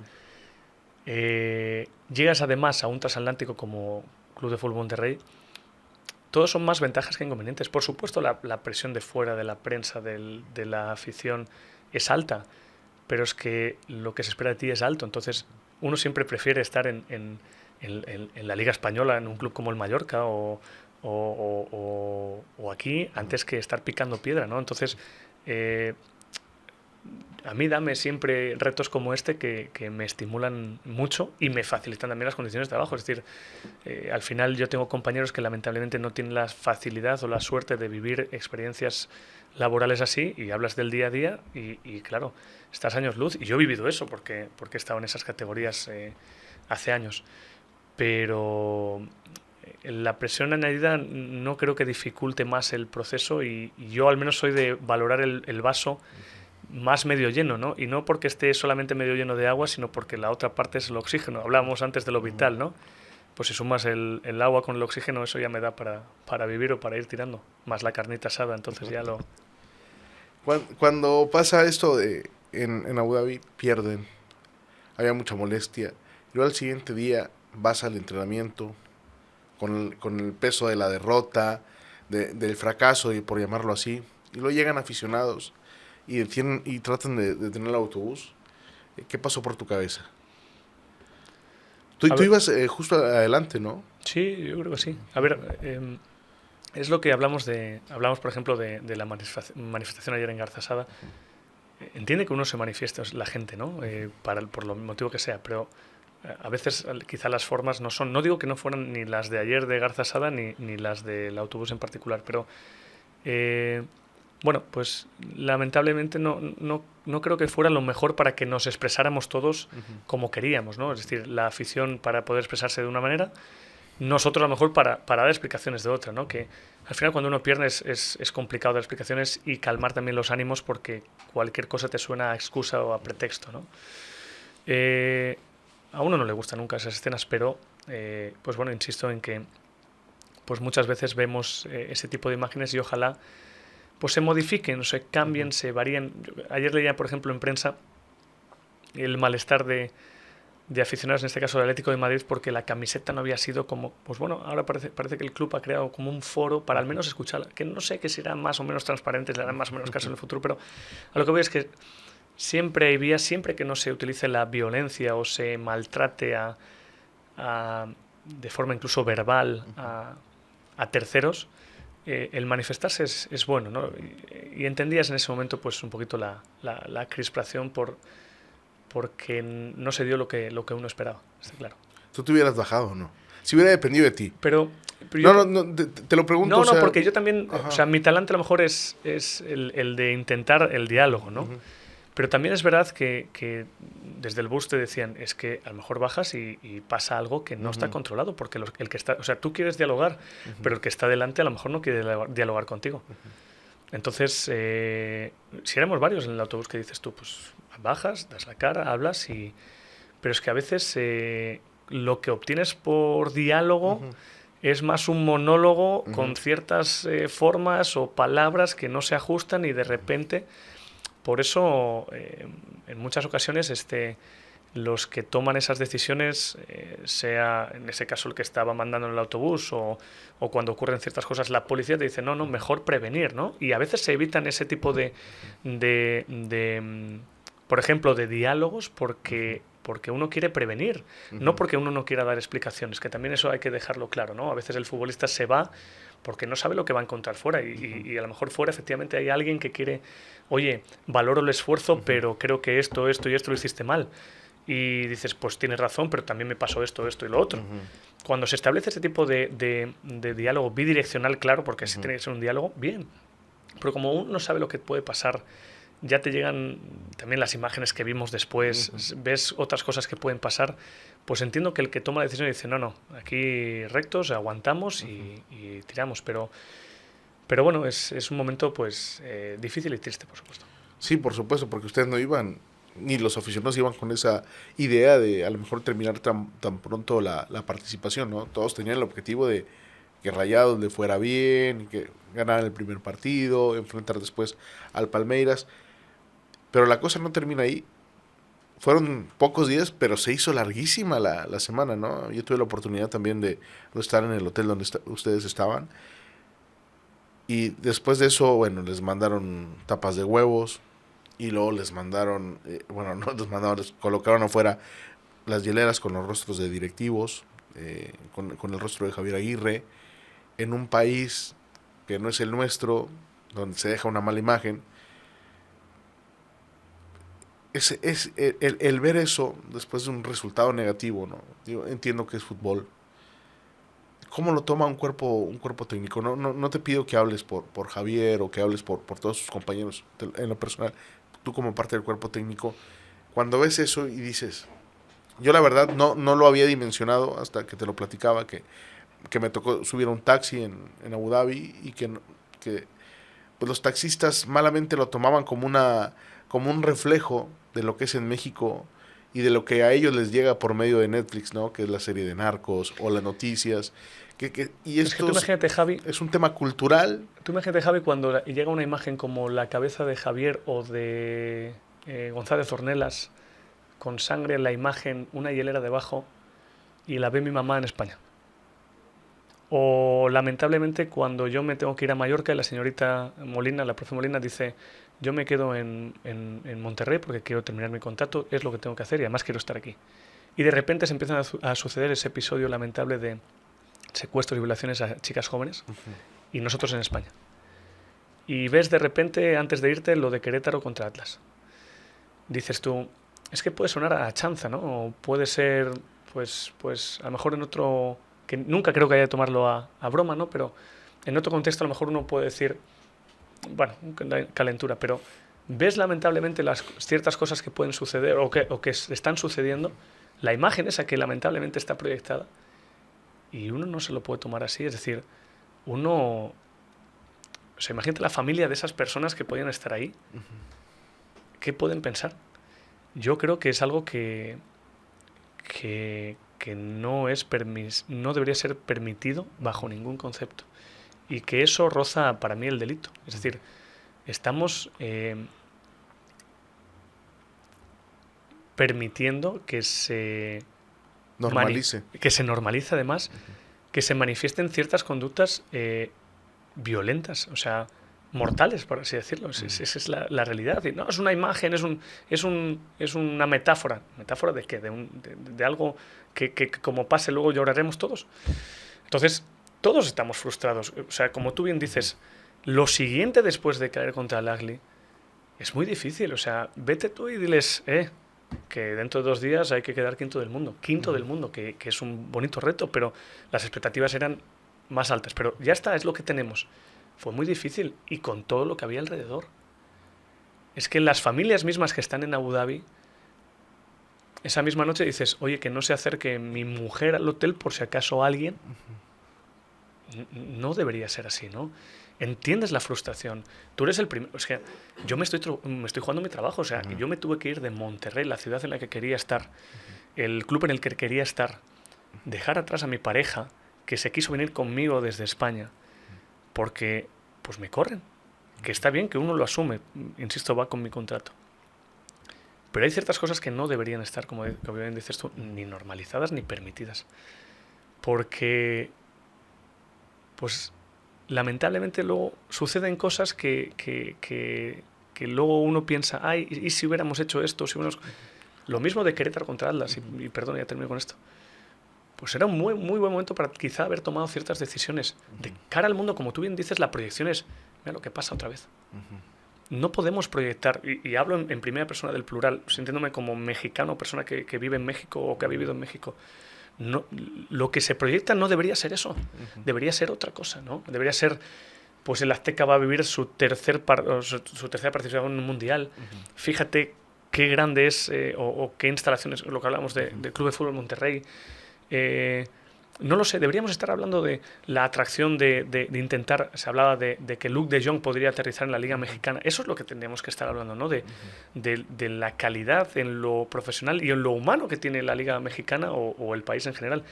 llegas además a un transatlántico como Club de Fútbol Monterrey, todos son más ventajas que inconvenientes. Por supuesto, la presión de fuera, de la prensa, de la afición, es alta, pero es que lo que se espera de ti es alto. Entonces, uno siempre prefiere estar en la Liga Española, en un club como el Mallorca o aquí, antes que estar picando piedra, ¿no? Entonces, a mí dame siempre retos como este que me estimulan mucho y me facilitan también las condiciones de trabajo. Es decir, al final yo tengo compañeros que lamentablemente no tienen la facilidad o la suerte de vivir experiencias laborales así, y hablas del día a día y claro, estás años luz, y yo he vivido eso porque he estado en esas categorías hace años. Pero la presión añadida no creo que dificulte más el proceso y yo al menos soy de valorar el vaso más medio lleno, ¿no? Y no porque esté solamente medio lleno de agua, sino porque la otra parte es el oxígeno. Hablábamos antes de lo vital, ¿no? Pues si sumas el agua con el oxígeno, eso ya me da para vivir o para ir tirando. Más la carnita asada, entonces ya lo... Cuando pasa esto en Abu Dhabi, pierden, había mucha molestia. Y luego al siguiente día vas al entrenamiento con el peso de la derrota, del fracaso, y por llamarlo así. Y luego llegan aficionados y tratan de detener el autobús. ¿Qué pasó por tu cabeza? Tú ibas justo adelante, ¿no? Sí, yo creo que sí. A ver, es lo que hablamos, por ejemplo, de la manifestación ayer en Garzasada. Entiende que uno se manifiesta, la gente, ¿no? Por lo motivo que sea, pero a veces quizá las formas no son... No digo que no fueran ni las de ayer de Garzasada ni las del autobús en particular, pero... bueno, pues lamentablemente no creo que fuera lo mejor para que nos expresáramos todos como queríamos, ¿no? Es decir, la afición para poder expresarse de una manera, nosotros a lo mejor para dar explicaciones de otra, ¿no? Que al final cuando uno pierde es complicado dar explicaciones y calmar también los ánimos porque cualquier cosa te suena a excusa o a pretexto, ¿no? A uno no le gustan nunca esas escenas, pero pues bueno, insisto en que pues muchas veces vemos ese tipo de imágenes y ojalá pues se modifiquen, se cambien, se varíen. Ayer leía, por ejemplo, en prensa el malestar de aficionados, en este caso del Atlético de Madrid, porque la camiseta no había sido como... Pues bueno, ahora parece que el club ha creado como un foro para al menos escucharla, que no sé que serán más o menos transparentes, le harán más o menos caso en el futuro, pero a lo que voy es que siempre hay vías, siempre que no se utilice la violencia o se maltrate de forma incluso verbal a terceros, el manifestarse es bueno, ¿no? Y entendías en ese momento pues un poquito la crispación porque no se dio lo que uno esperaba, está claro. Tú te hubieras bajado, ¿no? Si hubiera dependido de ti. Pero no, te lo pregunto. No, o sea, porque yo también, o sea, mi talante a lo mejor es el de intentar el diálogo, ¿no? Pero también es verdad que desde el bus te decían, es que a lo mejor bajas y pasa algo que no está controlado, porque el que está, o sea, tú quieres dialogar, pero el que está delante a lo mejor no quiere dialogar contigo. Entonces, si éramos varios en el autobús que dices tú, pues bajas, das la cara, hablas, pero es que a veces lo que obtienes por diálogo es más un monólogo con ciertas formas o palabras que no se ajustan y de repente... Por eso, en muchas ocasiones, los que toman esas decisiones, sea en ese caso el que estaba mandando en el autobús o cuando ocurren ciertas cosas, la policía te dice, no, mejor prevenir, ¿no? Y a veces se evitan ese tipo de por ejemplo, de diálogos porque uno quiere prevenir, no porque uno no quiera dar explicaciones, que también eso hay que dejarlo claro, ¿no? A veces el futbolista se va porque no sabe lo que va a encontrar fuera y a lo mejor fuera efectivamente hay alguien que quiere, oye, valoro el esfuerzo, pero creo que esto y esto lo hiciste mal. Y dices, pues tienes razón, pero también me pasó esto y lo otro. Cuando se establece ese tipo de diálogo bidireccional, claro, porque así tiene que ser un diálogo, bien. Pero como uno no sabe lo que puede pasar, ya te llegan también las imágenes que vimos después, ves otras cosas que pueden pasar, pues entiendo que el que toma la decisión dice, no, aquí rectos, aguantamos y tiramos, pero bueno, es un momento pues difícil y triste, por supuesto. Sí, por supuesto, porque ustedes no iban, ni los aficionados iban con esa idea de a lo mejor terminar tan pronto la participación, ¿no? Todos tenían el objetivo de que Rayados le fuera bien, que ganara el primer partido, enfrentar después al Palmeiras, pero la cosa no termina ahí. Fueron pocos días, pero se hizo larguísima la semana, ¿no? Yo tuve la oportunidad también de estar en el hotel donde ustedes estaban. Y después de eso, bueno, les mandaron tapas de huevos. Y luego les mandaron, les colocaron afuera las hieleras con los rostros de directivos, con el rostro de Javier Aguirre, en un país que no es el nuestro, donde se deja una mala imagen. Es el ver eso después de un resultado negativo, ¿no? Yo entiendo que es fútbol. ¿Cómo lo toma un cuerpo técnico? No te pido que hables por Javier o que hables por todos sus compañeros en lo personal. Tú como parte del cuerpo técnico, cuando ves eso y dices, yo la verdad no lo había dimensionado hasta que te lo platicaba, que que me tocó subir a un taxi en Abu Dhabi y que pues los taxistas malamente lo tomaban como un reflejo de lo que es en México y de lo que a ellos les llega por medio de Netflix, ¿no? Que es la serie de Narcos o las noticias. Y Es que tú imagínate, Javi, es un tema cultural. tú imagínate, Javi, cuando llega una imagen como la cabeza de Javier o de González Ornelas, con sangre en la imagen, una hielera debajo, y la ve mi mamá en España. O lamentablemente cuando yo me tengo que ir a Mallorca y la señorita Molina, la profe Molina, dice, yo me quedo en Monterrey porque quiero terminar mi contrato, es lo que tengo que hacer y además quiero estar aquí. Y de repente se empiezan a suceder ese episodio lamentable de secuestros y violaciones a chicas jóvenes y nosotros en España. Y ves de repente, antes de irte, lo de Querétaro contra Atlas. Dices tú, es que puede sonar a chanza, ¿no? O puede ser, pues a lo mejor en otro... que nunca creo que haya de tomarlo a broma, ¿no? Pero en otro contexto a lo mejor uno puede decir, bueno, calentura, pero ves lamentablemente las ciertas cosas que pueden suceder o que están sucediendo, la imagen esa que lamentablemente está proyectada, y uno no se lo puede tomar así, es decir, uno... O sea, imagínate la familia de esas personas que podían estar ahí. ¿Qué pueden pensar? Yo creo que es algo que no debería ser permitido bajo ningún concepto. Y que eso roza para mí el delito. Es decir, estamos permitiendo que se Normalice. que se normalice además, que se manifiesten ciertas conductas violentas, o sea, mortales, por así decirlo. Esa es la realidad. Y no, es una imagen, es una metáfora. ¿Metáfora de qué? De algo que como pase luego lloraremos todos. Entonces, todos estamos frustrados. O sea, como tú bien dices, lo siguiente después de caer contra el Ugly es muy difícil. O sea, vete tú y diles, que dentro de 2 días hay que quedar quinto del mundo. Quinto del mundo, que es un bonito reto, pero las expectativas eran más altas. Pero ya está, es lo que tenemos. Fue muy difícil y con todo lo que había alrededor. Es que las familias mismas que están en Abu Dhabi, esa misma noche dices, oye, que no se acerque mi mujer al hotel por si acaso alguien. No debería ser así, ¿no? Entiendes la frustración. Tú eres el primero. Es que yo me estoy jugando mi trabajo. O sea, yo me tuve que ir de Monterrey, la ciudad en la que quería estar, el club en el que quería estar, dejar atrás a mi pareja, que se quiso venir conmigo desde España, porque pues me corren. Que está bien que uno lo asume, insisto, va con mi contrato. Pero hay ciertas cosas que no deberían estar, como bien dices tú, ni normalizadas ni permitidas. Porque, pues, lamentablemente luego suceden cosas que luego uno piensa, ay, ¿y si hubiéramos hecho esto? Si hubiéramos... Lo mismo de Querétaro contra Atlas, y perdón, ya termino con esto. Pues era un muy, muy buen momento para quizá haber tomado ciertas decisiones. De cara al mundo, como tú bien dices, la proyección es, mira lo que pasa otra vez. No podemos proyectar, y hablo en primera persona del plural, sintiéndome como mexicano, persona que vive en México o que ha vivido en México. No, lo que se proyecta no debería ser eso, debería ser otra cosa, ¿no? Debería ser, pues el Azteca va a vivir su tercera participación en un mundial. Fíjate qué grande es, o qué instalaciones, lo que hablamos del Club de Fútbol Monterrey. No lo sé, deberíamos estar hablando de la atracción de intentar, se hablaba de que Luke de Jong podría aterrizar en la Liga Mexicana. Eso es lo que tendríamos que estar hablando, ¿no? De la calidad en lo profesional y en lo humano que tiene la Liga Mexicana o el país en general.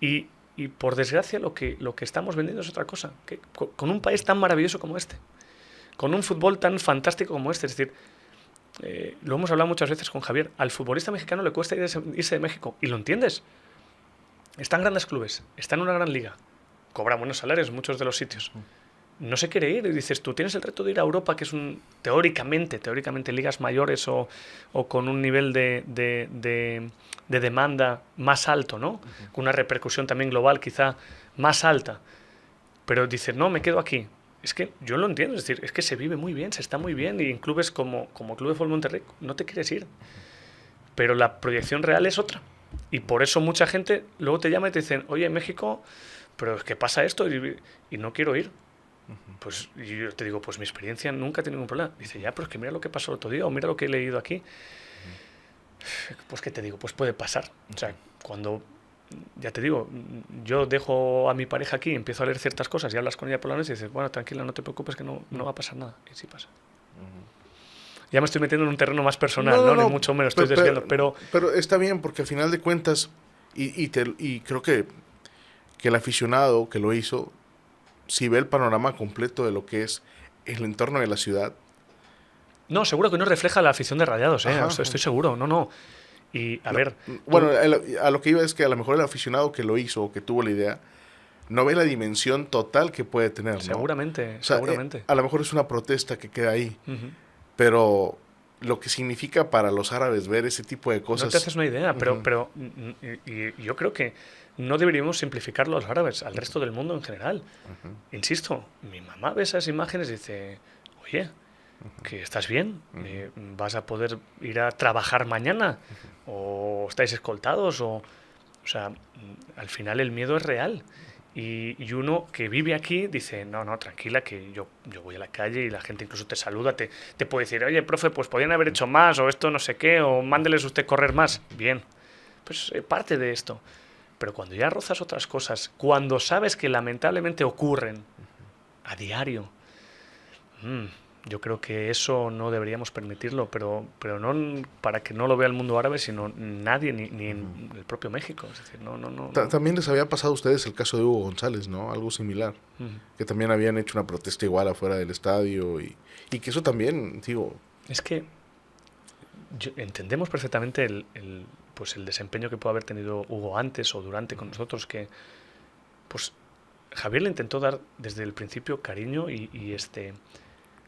Y por desgracia lo que estamos vendiendo es otra cosa, que con un país tan maravilloso como este, con un fútbol tan fantástico como este, es decir, lo hemos hablado muchas veces con Javier, al futbolista mexicano le cuesta irse de México, y lo entiendes. Están grandes clubes, está en una gran liga, cobra buenos salarios en muchos de los sitios. No se quiere ir y dices, tú tienes el reto de ir a Europa, que es teóricamente ligas mayores o con un nivel de demanda más alto, ¿no? Con una repercusión también global quizá más alta. Pero dices, no, me quedo aquí. Es que yo lo entiendo, es decir, es que se vive muy bien, se está muy bien, y en clubes como Club de Fútbol Monterrey no te quieres ir. Pero la proyección real es otra. Y por eso mucha gente luego te llama y te dicen, oye, en México, pero es que pasa esto y no quiero ir. Pues yo te digo, pues mi experiencia nunca tiene ningún problema. Dice, ya, pero es que mira lo que pasó el otro día o mira lo que he leído aquí. Pues ¿qué te digo? Pues puede pasar. O sea, cuando ya te digo, yo dejo a mi pareja aquí, empiezo a leer ciertas cosas y hablas con ella por la noche y dices, bueno, tranquila, no te preocupes que no va a pasar nada. Y sí pasa. Ya me estoy metiendo en un terreno más personal, ¿no? Ni mucho menos estoy desviando, pero está bien porque al final de cuentas, y creo que el aficionado que lo hizo, si ve el panorama completo de lo que es el entorno de la ciudad. No, seguro que no refleja la afición de Rayados, estoy seguro, no. Y a ver... Bueno, a lo que iba es que a lo mejor el aficionado que lo hizo o que tuvo la idea no ve la dimensión total que puede tener, ¿no? Seguramente, o sea, seguramente. A lo mejor es una protesta que queda ahí, pero lo que significa para los árabes ver ese tipo de cosas... No te haces una idea, pero y yo creo que no deberíamos simplificarlo a los árabes, al resto del mundo en general. Insisto, mi mamá ve esas imágenes y dice, oye, que estás bien, vas a poder ir a trabajar mañana, o estáis escoltados, o sea, al final el miedo es real. Y uno que vive aquí dice, no, tranquila, que yo voy a la calle y la gente incluso te saluda, te puede decir, oye, profe, pues podían haber hecho más, o esto no sé qué, o mándeles usted correr más. Bien, pues parte de esto. Pero cuando ya rozas otras cosas, cuando sabes que lamentablemente ocurren a diario, yo creo que eso no deberíamos permitirlo, pero no para que no lo vea el mundo árabe, sino nadie, ni en el propio México. Es decir, no. También les había pasado a ustedes el caso de Hugo González, ¿no? Algo similar. Que también habían hecho una protesta igual afuera del estadio y que eso también, digo... Es que entendemos perfectamente el desempeño que puede haber tenido Hugo antes o durante con nosotros, que pues Javier le intentó dar desde el principio cariño y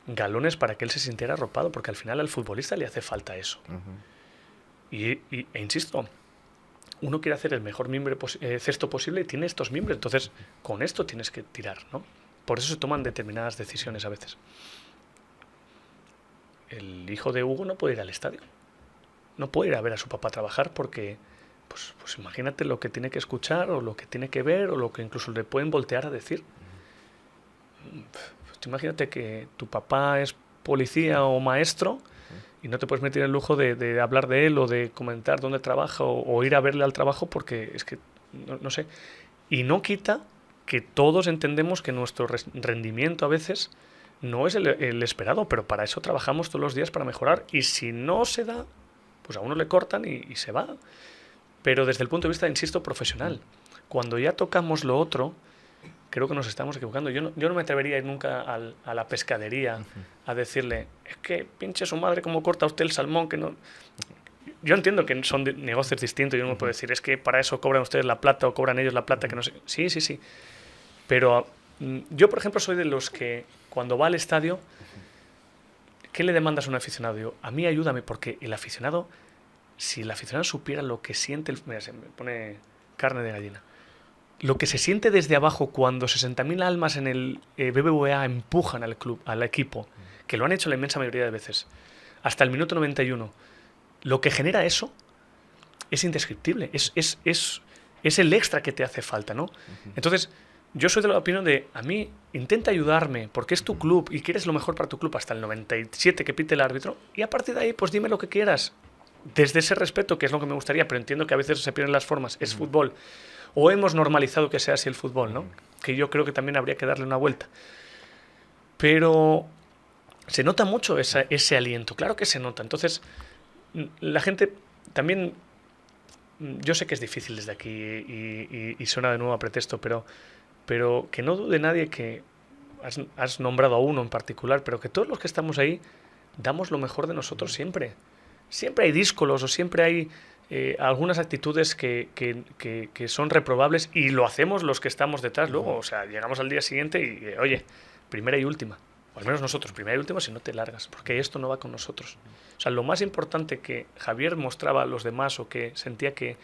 galones para que él se sintiera arropado, porque al final al futbolista le hace falta eso. E insisto, uno quiere hacer el mejor cesto posible y tiene estos mimbres, entonces con esto tienes que tirar, ¿no? Por eso se toman determinadas decisiones a veces. El hijo de Hugo no puede ir al estadio, no puede ir a ver a su papá trabajar porque pues imagínate lo que tiene que escuchar o lo que tiene que ver o lo que incluso le pueden voltear a decir. Imagínate que tu papá es policía o maestro y no te puedes meter el lujo de hablar de él o de comentar dónde trabaja o ir a verle al trabajo porque es que, no sé. Y no quita que todos entendemos que nuestro rendimiento a veces no es el esperado, pero para eso trabajamos todos los días para mejorar. Y si no se da, pues a uno le cortan y se va. Pero desde el punto de vista, insisto, profesional. Cuando ya tocamos lo otro... Creo que nos estamos equivocando. Yo no me atrevería a ir nunca a la pescadería a decirle, es que pinche su madre cómo corta usted el salmón, que no... Yo entiendo que son negocios distintos y uno puede decir, es que para eso cobran ustedes la plata o cobran ellos la plata, que no sé... Sí. Pero yo, por ejemplo, soy de los que cuando va al estadio, ¿qué le demandas a un aficionado? Yo, a mí ayúdame, porque el aficionado, si el aficionado supiera lo que siente... Mira, se me pone carne de gallina. Lo que se siente desde abajo cuando 60.000 almas en el BBVA empujan al club, al equipo, que lo han hecho la inmensa mayoría de veces, hasta el minuto 91, lo que genera eso es indescriptible, es el extra que te hace falta, ¿no? Entonces, yo soy de la opinión de, a mí, intenta ayudarme, porque es tu club y quieres lo mejor para tu club hasta el 97 que pite el árbitro, y a partir de ahí, pues dime lo que quieras, desde ese respeto, que es lo que me gustaría, pero entiendo que a veces se pierden las formas, es fútbol. O hemos normalizado que sea así el fútbol, ¿no? Que yo creo que también habría que darle una vuelta. Pero se nota mucho ese aliento, claro que se nota. Entonces, la gente también... Yo sé que es difícil desde aquí y suena de nuevo a pretexto, pero que no dude nadie que has nombrado a uno en particular, pero que todos los que estamos ahí damos lo mejor de nosotros siempre. Siempre hay díscolos o siempre hay... algunas actitudes que son reprobables y lo hacemos los que estamos detrás luego, o sea, llegamos al día siguiente y oye, primera y última, o al menos nosotros, primera y última si no te largas, porque esto no va con nosotros. O sea, lo más importante que Javier mostraba a los demás o que sentía que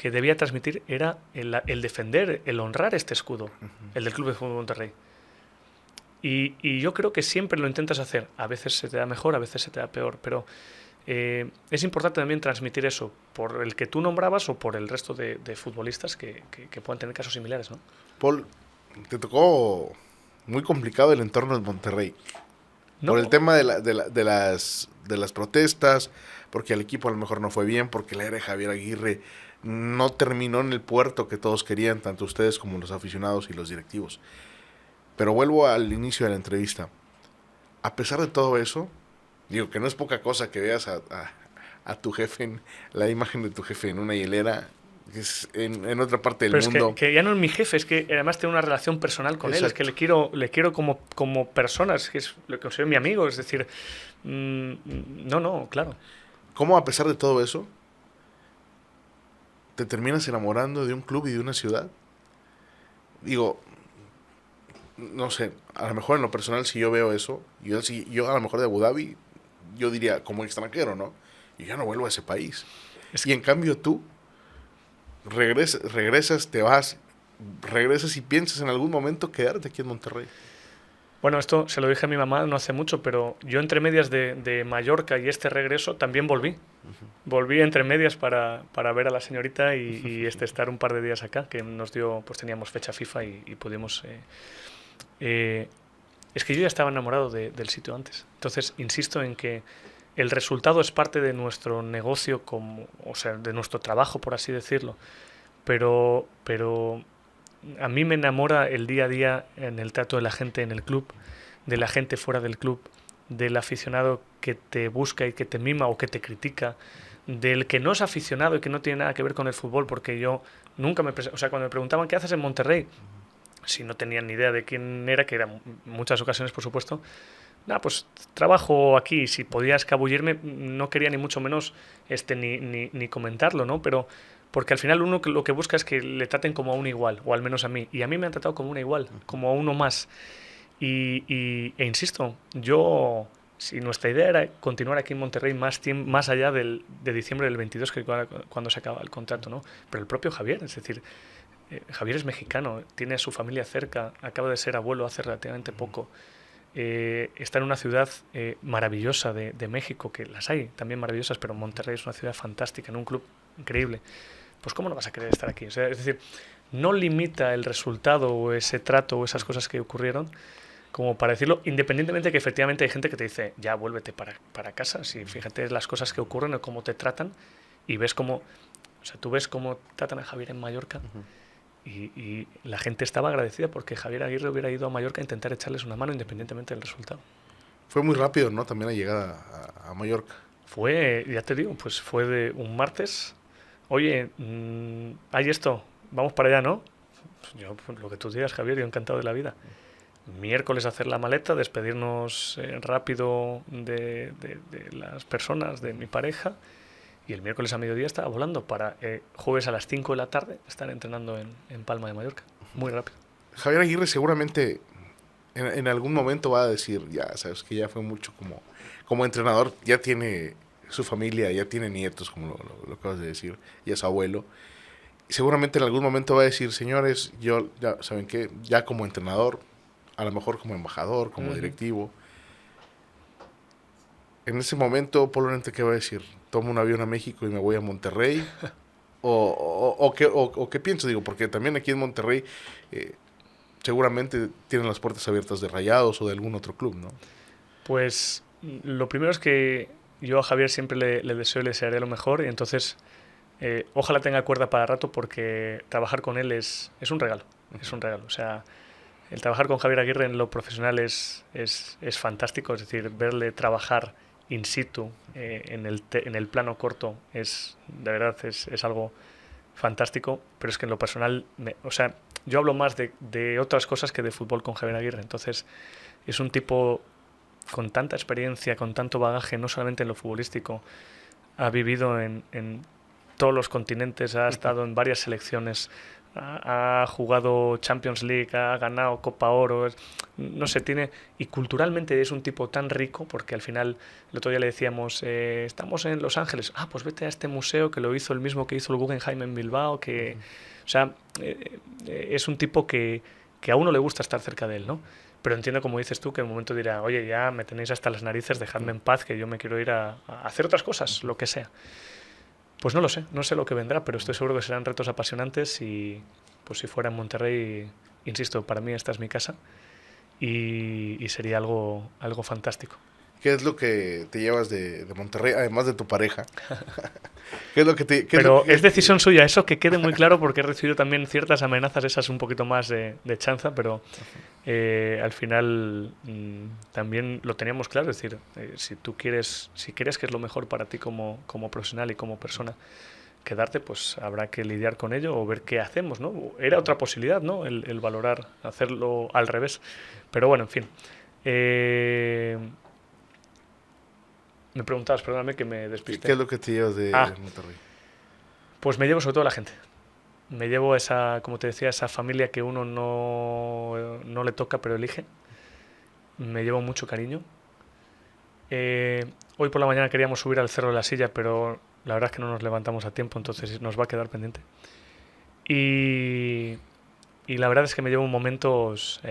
debía transmitir era el defender, el honrar este escudo, el del Club de Fútbol Monterrey. Y yo creo que siempre lo intentas hacer, a veces se te da mejor, a veces se te da peor, pero es importante también transmitir eso por el que tú nombrabas o por el resto de futbolistas que puedan tener casos similares, ¿no? Paul, te tocó muy complicado el entorno de Monterrey. No. Por el tema de las protestas, porque al equipo a lo mejor no fue bien, porque la era de Javier Aguirre no terminó en el puerto que todos querían, tanto ustedes como los aficionados y los directivos. Pero vuelvo al inicio de la entrevista. A pesar de todo eso, digo que no es poca cosa que veas a tu jefe, la imagen de tu jefe en una hielera, que es en otra parte del Pero mundo. es que ya no es mi jefe, es que además tengo una relación personal con él, es que le quiero como persona, es que es lo que considero mi amigo, es decir, no, claro. ¿Cómo a pesar de todo eso te terminas enamorando de un club y de una ciudad? Digo, no sé, a lo mejor en lo personal si yo veo eso, yo a lo mejor de Abu Dhabi, yo diría como extranjero, ¿no? Y ya no vuelvo a ese país. Y en cambio tú regresas, te vas, regresas y piensas en algún momento quedarte aquí en Monterrey. Bueno, esto se lo dije a mi mamá no hace mucho, pero yo entre medias de Mallorca y este regreso también volví. Volví entre medias para ver a la señorita y estar un par de días acá, que nos dio, pues teníamos fecha FIFA y pudimos... es que yo ya estaba enamorado del sitio antes. Entonces, insisto en que el resultado es parte de nuestro negocio, o sea, de nuestro trabajo, por así decirlo. Pero a mí me enamora el día a día en el trato de la gente en el club, de la gente fuera del club, del aficionado que te busca y que te mima o que te critica, del que no es aficionado y que no tiene nada que ver con el fútbol, porque yo nunca o sea, cuando me preguntaban qué haces en Monterrey, si no tenían ni idea de quién era, que era muchas ocasiones, por supuesto, nada, pues trabajo aquí, si podía escabullirme, no quería ni mucho menos ni comentarlo, ¿no? Pero porque al final uno lo que busca es que le traten como a un igual, o al menos a mí. Y a mí me han tratado como una igual, como a uno más. E insisto, si nuestra idea era continuar aquí en Monterrey más allá de diciembre del 22, que cuando se acaba el contrato, ¿no? Pero el propio Javier, es decir, Javier es mexicano, tiene a su familia cerca, acaba de ser abuelo hace relativamente poco. Está en una ciudad maravillosa de México, que las hay también maravillosas, pero Monterrey es una ciudad fantástica, en un club increíble. Pues ¿cómo no vas a querer estar aquí? O sea, es decir, no limita el resultado o ese trato o esas cosas que ocurrieron como para decirlo, independientemente de que efectivamente hay gente que te dice, ya vuélvete para casa, si fíjate las cosas que ocurren o cómo te tratan y ves cómo, o sea, tú ves cómo tratan a Javier en Mallorca. Y la gente estaba agradecida porque Javier Aguirre hubiera ido a Mallorca a intentar echarles una mano independientemente del resultado. Fue muy rápido, ¿no? También la llegada a Mallorca. Fue, ya te digo, pues fue de un martes. Oye, hay esto, vamos para allá, ¿no? Pues yo, pues lo que tú digas, Javier, yo encantado de la vida. Miércoles hacer la maleta, despedirnos rápido de las personas, de mi pareja. Y el miércoles a mediodía estaba volando para jueves a las 5 de la tarde estar entrenando en Palma de Mallorca. Muy rápido. Javier Aguirre seguramente en algún momento va a decir, ya sabes que ya fue mucho como entrenador, ya tiene su familia, ya tiene nietos, como lo acabas de decir, ya es abuelo. Y seguramente en algún momento va a decir, señores, yo, ya saben qué, ya como entrenador, a lo mejor como embajador, como directivo. En ese momento, probablemente, ¿qué va a decir? ¿Tomo un avión a México y me voy a Monterrey? ¿O qué pienso? Digo, porque también aquí en Monterrey seguramente tienen las puertas abiertas de Rayados o de algún otro club, ¿no? Pues lo primero es que yo a Javier siempre le deseo y le desearé lo mejor y entonces ojalá tenga cuerda para rato porque trabajar con él es un regalo, es un regalo. O sea, el trabajar con Javier Aguirre en lo profesional es fantástico, es decir, verle trabajar in situ en el plano corto de verdad es algo fantástico, pero es que en lo personal, o sea, yo hablo más de otras cosas que de fútbol con Javier Aguirre, entonces es un tipo con tanta experiencia, con tanto bagaje, no solamente en lo futbolístico, ha vivido en todos los continentes, ha estado en varias selecciones, ha jugado Champions League, ha ganado Copa Oro, no sé, y culturalmente es un tipo tan rico, porque al final, el otro día le decíamos, estamos en Los Ángeles, pues vete a este museo que lo hizo el mismo que hizo el Guggenheim en Bilbao, o sea, es un tipo que a uno le gusta estar cerca de él, ¿no? Pero entiendo, como dices tú, que en un momento dirá, oye, ya me tenéis hasta las narices, dejadme en paz, que yo me quiero ir a hacer otras cosas, lo que sea. Pues no lo sé, no sé lo que vendrá, pero estoy seguro que serán retos apasionantes y pues si fuera en Monterrey, insisto, para mí esta es mi casa y sería algo fantástico. ¿Qué es lo que te llevas de Monterrey, además de tu pareja? ¿Qué es lo que Pero es decisión suya, eso que quede muy claro, porque he recibido también ciertas amenazas, esas un poquito más de chanza, pero al final también lo teníamos claro. Es decir, si crees que es lo mejor para ti como profesional y como persona, quedarte, pues habrá que lidiar con ello o ver qué hacemos, ¿no? Era otra posibilidad, ¿no? El valorar, hacerlo al revés. Pero bueno, en fin. Me preguntabas, perdóname que me despisté. ¿Qué es lo que te llevas de Monterrey? Pues me llevo sobre todo a la gente. Me llevo esa, como te decía, esa familia que uno no le toca pero elige. Me llevo mucho cariño. Hoy por la mañana queríamos subir al Cerro de la Silla, pero la verdad es que no nos levantamos a tiempo, entonces nos va a quedar pendiente. Y la verdad es que me llevo momentos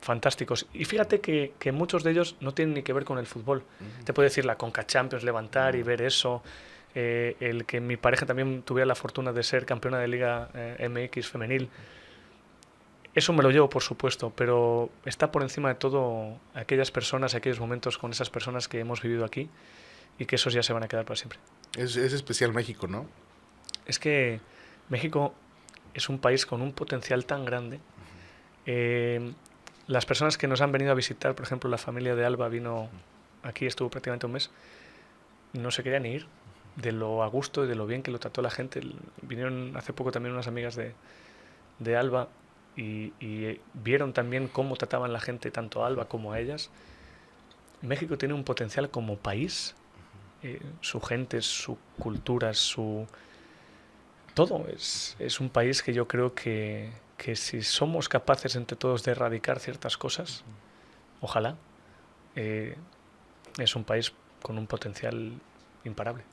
fantásticos. Y fíjate que muchos de ellos no tienen ni que ver con el fútbol. Te puedo decir la Conca Champions, levantar y ver eso. El que mi pareja también tuviera la fortuna de ser campeona de Liga MX femenil. Eso me lo llevo, por supuesto, pero está por encima de todo aquellas personas, aquellos momentos con esas personas que hemos vivido aquí y que esos ya se van a quedar para siempre. Es especial México, ¿no? Es que México es un país con un potencial tan grande. Las personas que nos han venido a visitar, por ejemplo, la familia de Alba vino aquí, estuvo prácticamente un mes, no se quería ni ir de lo a gusto y de lo bien que lo trató la gente. Vinieron hace poco también unas amigas de Alba y vieron también cómo trataban la gente tanto a Alba como a ellas. México tiene un potencial como país, su gente, su cultura, todo. Es un país que yo creo que si somos capaces entre todos de erradicar ciertas cosas, ojalá, es un país con un potencial imparable.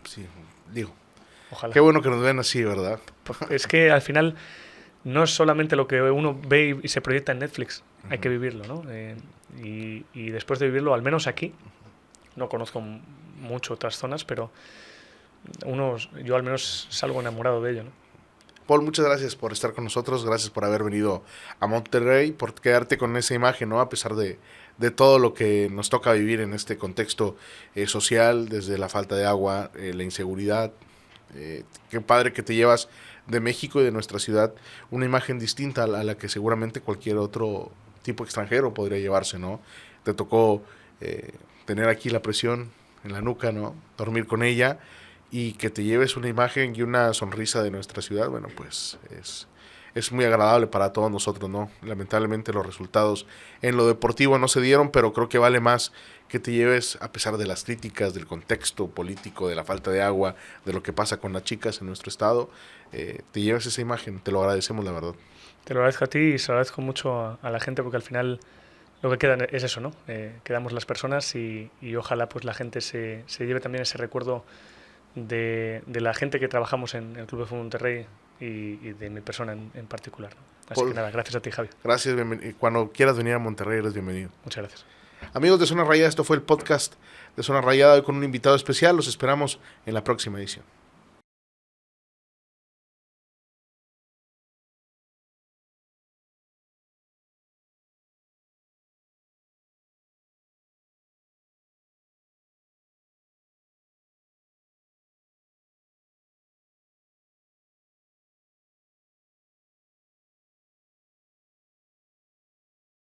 Sí, digo. Ojalá. Qué bueno que nos ven así, ¿verdad? Es que al final no es solamente lo que uno ve y se proyecta en Netflix, hay que vivirlo, ¿no? Y después de vivirlo, al menos aquí, no conozco mucho otras zonas, pero yo al menos salgo enamorado de ello, ¿no? Paul, muchas gracias por estar con nosotros, gracias por haber venido a Monterrey, por quedarte con esa imagen, ¿no? A pesar de todo lo que nos toca vivir en este contexto social, desde la falta de agua, la inseguridad. Qué padre que te llevas de México y de nuestra ciudad una imagen distinta a la que seguramente cualquier otro tipo extranjero podría llevarse, ¿no? Te tocó tener aquí la presión en la nuca, ¿no? Dormir con ella. Y que te lleves una imagen y una sonrisa de nuestra ciudad, bueno, pues es muy agradable para todos nosotros, ¿no? Lamentablemente los resultados en lo deportivo no se dieron, pero creo que vale más que te lleves, a pesar de las críticas, del contexto político, de la falta de agua, de lo que pasa con las chicas en nuestro estado, te lleves esa imagen, te lo agradecemos, la verdad. Te lo agradezco a ti y se lo agradezco mucho a la gente, porque al final lo que queda es eso, ¿no? Quedamos las personas y ojalá pues la gente se lleve también ese recuerdo de la gente que trabajamos en el Club de Fútbol Monterrey y de mi persona en particular, ¿no? Así Paul, que nada, gracias a ti, Javi. Gracias, cuando quieras venir a Monterrey eres bienvenido. Muchas gracias. Amigos de Zona Rayada, esto fue el podcast de Zona Rayada, hoy con un invitado especial. Los esperamos en la próxima edición.